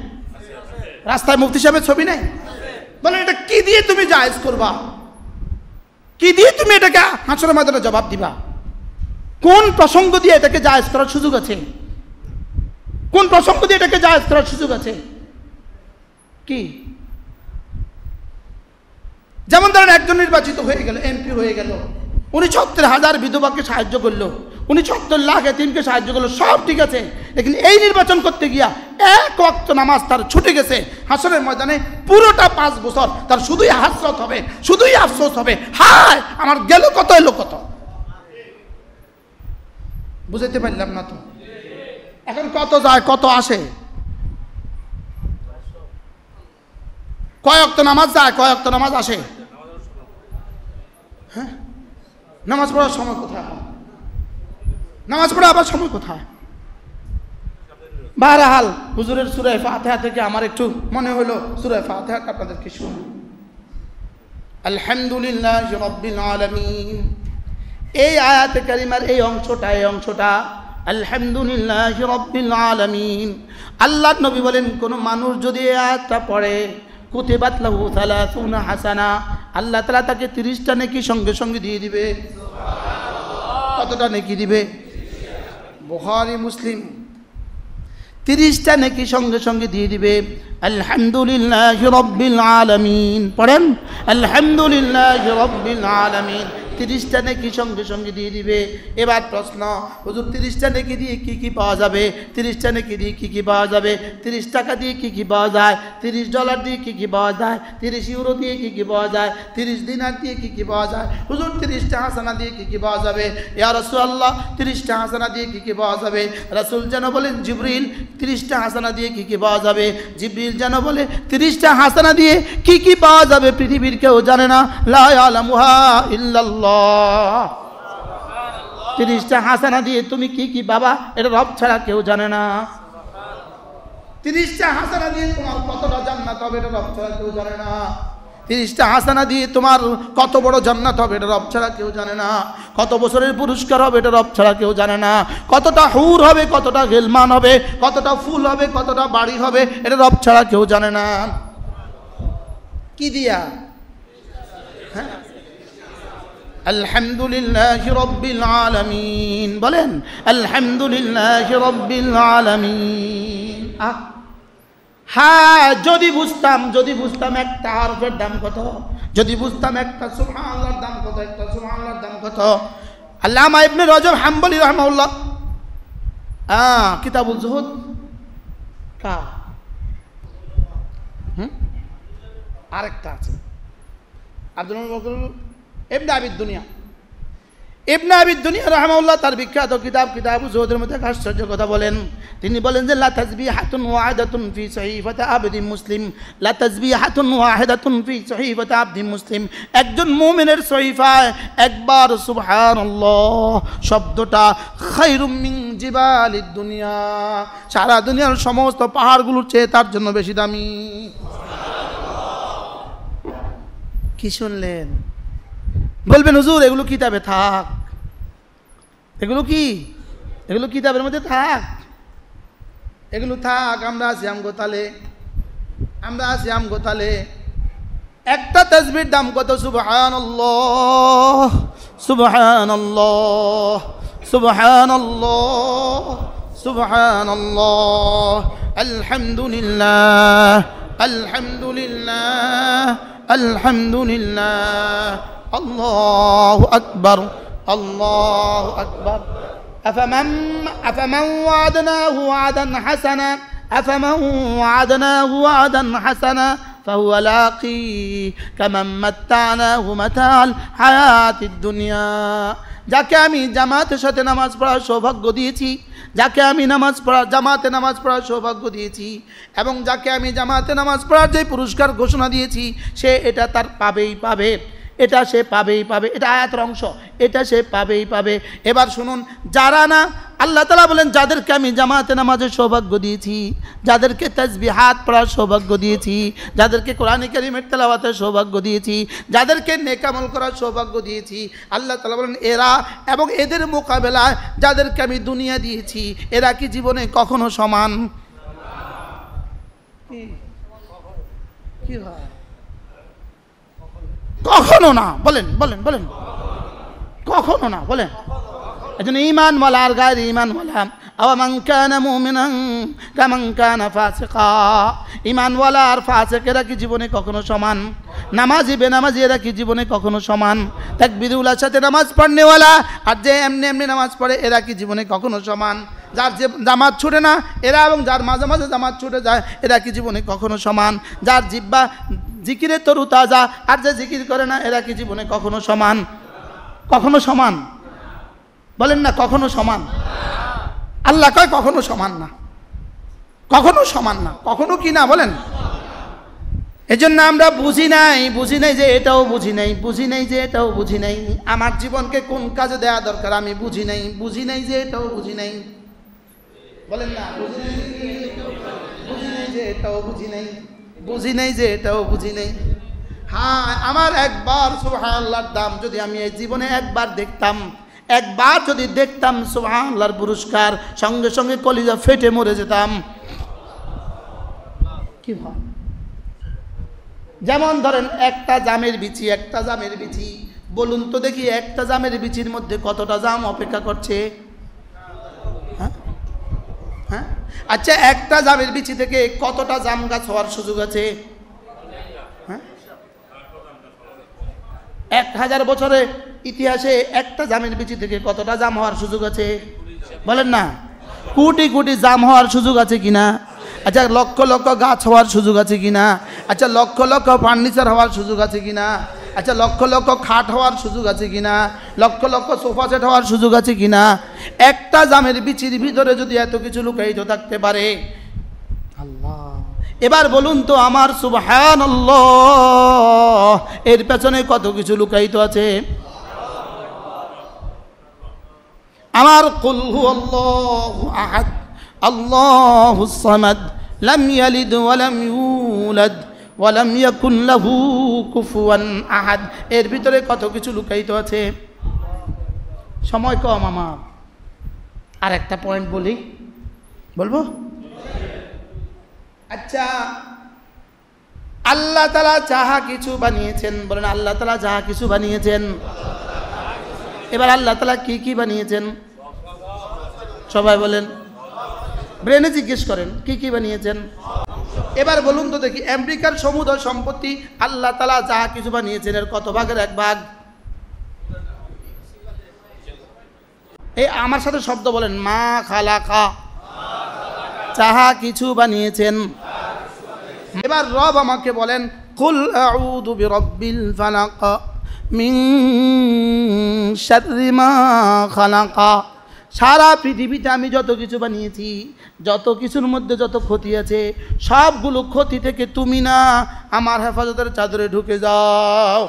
রাস্তায় মুফতি সাহেবের ছবি নাই। বলে এটা কি দিয়ে তুমি জায়েজ করবা? কি দিয়ে তুমি এটাকে হাসরের ময়দানে জবাব দিবা? কোন প্রসঙ্গ দিয়ে এটাকে জায়েজ করার সুযোগ আছে? কোন প্রসঙ্গ দিয়ে এটাকে জায়েজ করার সুযোগ আছে? কি? যেমন ধরেন একজন নির্বাচিত হয়ে গেল, এমপি হয়ে গেল, উনি ৭০,০০০ বিধবাকে সাহায্য করলো, উনি ৭০ লাখ এতিমকে সাহায্য করলো, সব ঠিক আছে। লেকিন এই নির্বাচন করতে গিয়া এক ওয়াক্ত নামাজ তার ছুটে গেছে। হাসরের ময়দানে পুরোটা 5 বছর তার শুধুই হাসরত হবে, শুধুই আফসোস হবে, হায় আমার গেল কত, এলো কত। বুঝাইতে পারলাম না তো? এখন কত যায় কত আসে? কয় ওয়াক্ত নামাজ যায়, কয় ওয়াক্ত নামাজ আসে? হ্যাঁ, নামাজ পড়ার সময় কোথায়? নামাজ পড়া আবার সময় কোথায়? বাহরাহাল হুজুরের সূরা ফাতিহা থেকে আমার একটু মনে হলো সূরা ফাতিহাটা আপনাদেরকে শুনুন। আলহামদুলিল্লাহি রাব্বিল আলামিন, এই আয়াতে কারিমার এই অংশটা আলহামদুলিল্লাহি রাব্বিল আলামিন। আল্লাহর নবী বলেন, কোন মানুষ যদি এই আয়াতটা পড়ে, কুতিবাত লাহু 30 হাসানা, আল্লাহ তাআলা তাকে 30টা নেকি সঙ্গে সঙ্গে দিয়ে দিবে। কতটা নেকি দিবে? বুখারী মুসলিম 30টা নেকি সঙ্গে সঙ্গে দিয়ে দিবে। আলহামদুলিল্লাহি রাব্বিল আলামিন পড়েন, আলহামদুলিল্লাহি রাব্বিল আলামিন, 30টা নেকি সঙ্গে সঙ্গে দিয়ে দিবে। এবার প্রশ্ন, হুজুর 30টা নেকি দিয়ে কি কি পাওয়া যাবে? 30টা নেকি দিয়ে কি কি পাওয়া যাবে? 30 টাকা দিয়ে কি কি পাওয়া যায়? 30 ডলার দিয়ে কি কি পাওয়া যায়? 30 ইউরো দিয়ে কি কি পাওয়া যায়? 30 দিনার দিয়ে কি কি পাওয়া যায়? হুজুর 30টা হাসানা দিয়ে কি কি পাওয়া যাবে? ইয়া রাসূলুল্লাহ 30টা হাসানা দিয়ে কি কি পাওয়া যাবে? রাসূল যেন বলেন, জিবরিল 30টা হাসানা দিয়ে কি কি পাওয়া যাবে? জিবরিল যেন বলে 30টা হাসানা দিয়ে কি কি পাওয়া যাবে পৃথিবীর কেউ জানে না, লা ইয়ালামুহা ইল্লাল্লাহ। 30টা হাসানা দিয়ে তুমি কি কি বাবা, এটা রব ছাড়া কেউ জানে না। 30টা হাসানা দিয়ে তোমার কতটা জান্নাত হবে, এটা রব ছাড়া কেউ জানে না। 30টা হাসানা দিয়ে তোমার কত বড় জান্নাত হবে, এটা রব ছাড়া কেউ জানে না। কত বছরের পুরস্কার হবে, এটা রব ছাড়া কেউ জানে না। কতটা হুর হবে, কতটা গেলমান হবে, কতটা ফুল হবে, কতটা বাড়ি হবে, এটা রব ছাড়া কেউ জানে না। কি দিয়া? হ্যাঁ, আলহামদুলিল্লাহি রাব্বিল আলামিন বলেন, আলহামদুলিল্লাহি রাব্বিল আলামিন। হ্যাঁ, যদি বুঝতাম একটা হারফের দাম কত, যদি বুঝতাম একটা সুবহানাল্লাহর দাম কত, একটা সুবহানাল্লাহর দাম কত। আল্লামা ইবনে রজব হাম্বলি রাহিমাহুল্লাহ কিতাবুল জুহুদ কা আরেকটা আছে, আব্দুল বকর ইবনে আবিদ দুনিয়া। ইবনে আবি দুনিয়া রাহিমাহুল্লাহ তার বিখ্যাত কিতাব যুহুদের মধ্যে আশ্চর্য কথা বলেন। তিনি বলেন যে লা তাসবিহাতুন ওয়াহিদাতুন ফি সহিফাতি আবদি মুসলিম, লা তাসবিহাতুন ওয়াহিদাতুন ফি সহিফাতি আবদি মুসলিম, একজন মুমিনের সহিফায় একবার সুবহানাল্লাহ শব্দটা খায়রুম মিন জিবালিদ দুনিয়া, সারা দুনিয়ার সমস্ত পাহাড়গুলোর চেয়ে তার জন্য বেশি দামি। কি শুনলেন? বলবেন হুজুর এগুলো কিতাবে থাক, এগুলো কি, এগুলো কিতাবের মধ্যে থাক, এগুলো থাক, আমরা আছি আমগোতালে, আমরা আছি আমগোতালে। একটা তাসবিহর দাম কত? সুবহানাল্লাহ সুবহানাল্লাহ সুবহানাল্লাহ সুবহানাল্লাহ, আলহামদুলিল্লাহ আলহামদুলিল্লাহ আলহামদুলিল্লাহ, আল্লাহু আকবার আল্লাহু আকবার। أفمن وعدناه وعدا حسنا أفمن وعدناه وعدا حسنا فهو لاقيه كمن متعناه متاع الحياة الدنيا। যাকে আমি জামাতের সাথে নামাজ পড়ার সৌভাগ্য দিয়েছি, যাকে আমি জামাতে নামাজ পড়ার সৌভাগ্য দিয়েছি, এবং যাকে আমি জামাতে নামাজ পড়ার যে পুরস্কার ঘোষণা দিয়েছি, সে এটা তার পাবেই পাবে, এটা সে পাবেই পাবে। এটা আয়াতের অংশ, এটা সে পাবেই পাবে। এবার শুনুন, যারা না, আল্লাহ তাআলা বলেন যাদেরকে আমি জামাতে নামাজের সৌভাগ্য দিয়েছি, যাদেরকে তাসবিহাত পড়ার সৌভাগ্য দিয়েছি, যাদেরকে কোরআন কারীমের তেলাওয়াতের সৌভাগ্য দিয়েছি, যাদেরকে নেক আমল করার সৌভাগ্য দিয়েছি, আল্লাহ তাআলা বলেন এরা এবং এদের মোকাবেলায় যাদেরকে আমি দুনিয়া দিয়েছি, এরা কি জীবনে কখনো সমান? কি হয়? কখনো না। বলেন বলেন বলেন, কখনো না। বলেন একজন ঈমানওয়ালা আর গায়র ঈমানওয়ালা, আওয়ামান কানা মুমিনান কামান কানা ফাসিকা, ঈমানওয়ালা আর ফাসিকেরা কি জীবনে কখনো সমান? নামাজি বেনামাজি এরা কি জীবনে কখনো সমান? তাকবীরুল্লাহর সাথে নামাজ পড়নেওয়ালা আর যে এমনি এমনি নামাজ পড়ে এরা কি জীবনে কখনো সমান? যার যে জামাত ছুটে না এরা এবং যার মাঝে মাঝে জামাত ছুটে যায় এরা কি জীবনে কখনো সমান? যার জিহ্বা জিকিরে তরু তাজা আর যে জিকির করে না এরা কি জীবনে কখনো সমান? কখনো সমান? বলেন না কখনো সমান? আল্লাহ কয় কখনো সমান না, কখনো সমান না, কখনো কি না? বলেন। এজন্য আমরা বুঝি নাই যে এটাও বুঝি নাই যে এটাও বুঝি নাই। আমার জীবনকে কোন কাজে দেওয়া দরকার আমি বুঝি নাই যে এটাও বুঝি নাই। বলেন না, বুঝি নাই যে এটাও বুঝি নাই। হ্যাঁ, আমার একবার সুবহানাল্লাহর দাম যদি আমি এই জীবনে একবার যদি দেখতাম সুবহানাল্লাহর পুরস্কার, সঙ্গে সঙ্গে কলিজা ফেটে মরে যেতাম। কি হয়? যেমন ধরেন একটা জামের বিচি, বলুন তো দেখি একটা জামের বিচির মধ্যে কতটা জাম অপেক্ষা করছে? হ্যাঁ, আচ্ছা একটা জামের বিচি থেকে কতটা জাম গাছ হওয়ার সুযোগ আছে? 1000 বছরের ইতিহাসে একটা জামের বিচি থেকে কতটা জাম হওয়ার সুযোগ আছে? বলেন না। কোটি কোটি জাম হওয়ার সুযোগ আছে কিনা? আচ্ছা লক্ষ লক্ষ গাছ হওয়ার সুযোগ আছে কিনা? আচ্ছা লক্ষ লক্ষ ফার্নিচার হওয়ার সুযোগ আছে কিনা? আচ্ছা লক্ষ লক্ষ খাট হওয়ার সুযোগ আছে কিনা? লক্ষ লক্ষ সোফা সেট হওয়ার সুযোগ আছে কিনা? একটা জামের বিচির ভিতরে যদি এত কিছু লুকায়িত থাকতে পারে, আল্লাহ, এবার বলুন তো আমার সুবহানাল্লাহ এর পেছনে কত কিছু লুকায়িত আছে? আমার কুল হুয়াল্লাহু আহাদ আল্লাহুস সামাদ লাম ইয়ালিদ ওয়া লাম ইউলাদ ওয়া লাম ইয়াকুন লাহু কুফুয়ান আহাদ, এর ভিতরে কত কিছু লুকায়িত আছে। সময় কম আমার, আর একটা পয়েন্ট বলবো। আচ্ছা, আল্লাহ তাআলা যাহা কিছু বানিয়েছেন, বলেন আল্লাহ তাআলা যাহা কিছু বানিয়েছেন। এবার আল্লাহ তাআলা কি কি বানিয়েছেন? সবাই বলেন, ব্রেনে জিজ্ঞেস করেন কি কি বানিয়েছেন। এবার বলুন তো দেখি, আমেরিকার সমুদয় সম্পত্তি আল্লাহ তাআলা যাহা কিছু বানিয়েছেন এর কত ভাগের 1 ভাগ? এই আমার সাথে শব্দ বলেন, মা খালাকা, যাহা কিছু বানিয়েছেন। এবার রব আমাকে বলেন, কুল আউযু বিরাব্বিল ফালাক মিন শাররি মা খালাকা। সারা পৃথিবীতে আমি যত কিছু বানিয়েছি, যত কিছুর মধ্যে যত ক্ষতি আছে, সবগুলো ক্ষতি থেকে তুমি না আমার হেফাজতের চাদরে ঢুকে যাও।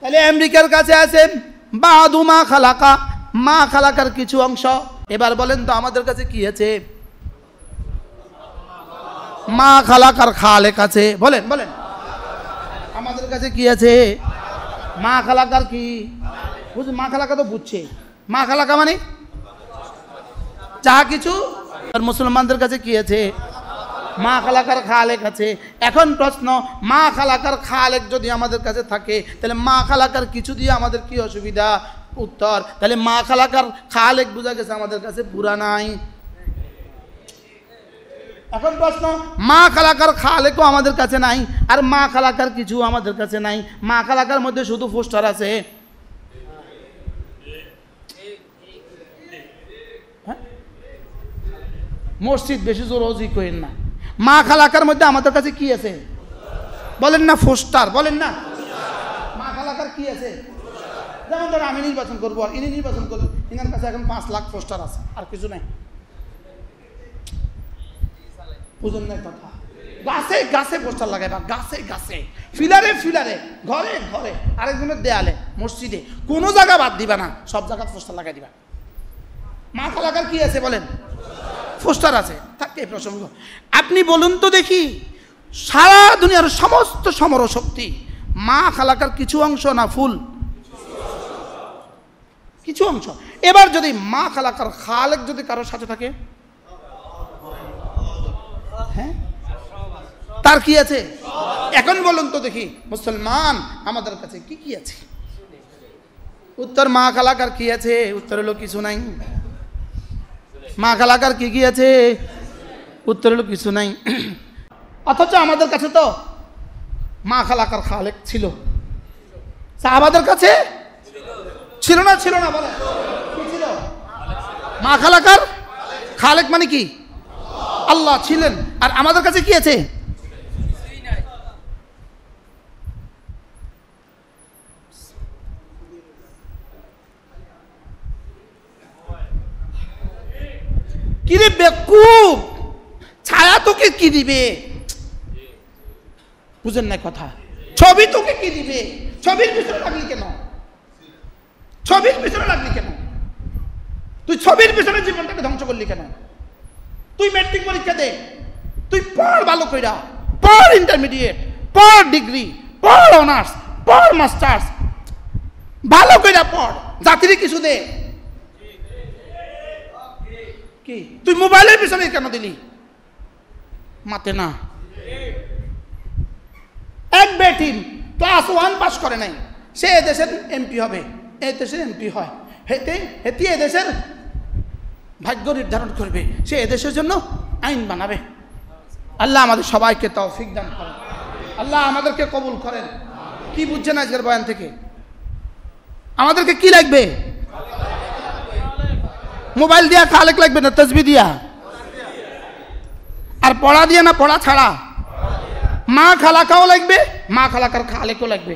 তাহলে আমেরিকার কাছে আছে বাদু মা খালাকা, মা খালাকার কিছু অংশ। এবার বলেন তো আমাদের কাছে কি আছে? মা খালাকার খালেক আছে। বলেন বলেন আমাদের কাছে কি আছে? মা খালাকার কি বুঝুন? মা খালাকা তো বুঝছে, মা খালাকা মানে যা কিছু। আর মুসলমানদের কাছে কি আছে? মা খালাকার খালেক আছে। এখন প্রশ্ন, মা খালাকার খালেক যদি আমাদের কাছে থাকে, তাহলে মা খালাকার কিছু দিয়ে আমাদের কি অসুবিধা? উত্তর, তাহলে মা খালাকার খালেক বোঝা গেছে আমাদের কাছে পুরা নাই। এখন প্রশ্ন, মা খালাকার খালেকও আমাদের কাছে নাই, আর মা খালাকার কিছু আমাদের কাছে নাই। মা খালাকার মধ্যে শুধু পোস্টার আছে। মসজিদ বেশি জোর অজি করেন না। মা খালাকার মধ্যে আমাদের কাছে কি আছে? বলেন না পোস্টার, বলেন না। মা খালাকার কি আছে? যেমন ধরো আমি নির্বাচন করবো আর ইনি নির্বাচন করবো, ইনার কাছে এখন 5 লাখ পোস্টার আছে, আর কিছু নাই। বুঝুন না কথা? গাছে গাছে পোস্টার লাগাইবা, গাছে গাছে, ফিলারে ফিলারে, ঘরে ঘরে, আরেকজনের দেয়ালে, মসজিদে, কোনো জায়গা বাদ দিবা না, সব জায়গায় পোস্টার লাগাই দিবা। মা খালাকার কি আছে বলেন? পোস্টার আছে। থাকে প্রসঙ্গ, আপনি বলুন তো দেখি, সারা দুনিয়ার সমস্ত সমর শক্তি মা খালাকার কিছু অংশ না ফুল? কিছু অংশ। এবার যদি মা খালাকার খালেক যদি কারোর সাথে থাকে, হ্যাঁ তার কি আছে? এখন বলুন তো দেখি মুসলমান আমাদের কাছে কি কি আছে? উত্তর, মা খালাকার কি আছে? উত্তর হলো কিছু নাই। মা খালাকার কি কি আছে? উত্তর হলো কিছু নাই। অথচ আমাদের কাছে তো মা খালাকার খালেক ছিল। সাহাবাদের কাছে ছিল না? ছিল না? বলে কি ছিল? মা খালাকার খালেক মানে কি? আল্লাহ ছিলেন। আর আমাদের কাছে কি আছে? কিরে বেকুব, ছায়া তোকে কি দিবে? বুঝেন না কথা? ছবি তোকে কি দিবে? ছবির পিছনে লাগলি কেন? ছবির পিছনে লাগলি কেন? তুই ছবির পিছনে জীবনটাকে ধ্বংস করলি কেন? তুই ম্যাট্রিক পরীক্ষা দে, তুই পড় ভালো কইরা, পড় ইন্টারমিডিয়েট, পড় ডিগ্রি, পড় অনার্স, পড় মাস্টার্স, ভালো কইরা পড়, জাতির কিছু দে। কি তুই মোবাইলের পিছনে কেন দিলি? মাতে না। এক বেটিম ক্লাস 1 পাস করে নাই, সে এদেশের এমপি হবে, এই দেশের এমপি হয়, হেতি এদেশের ভাগ্য নির্ধারণ করবে, সে এদেশের জন্য আইন বানাবে। আল্লাহ আমাদের সবাইকে তৌফিক দান করেন, আল্লাহ আমাদেরকে কবুল করেন। কি বুঝছেন আজকের বয়ান থেকে? আমাদেরকে কি লাগবে? মোবাইল দিয়া খালেক লাগবে না তসবিহ দিয়া? আর পড়া দিয়া না পড়া ছাড়া? মা খালাকাও লাগবে, মা খালাকার খালেকও লাগবে।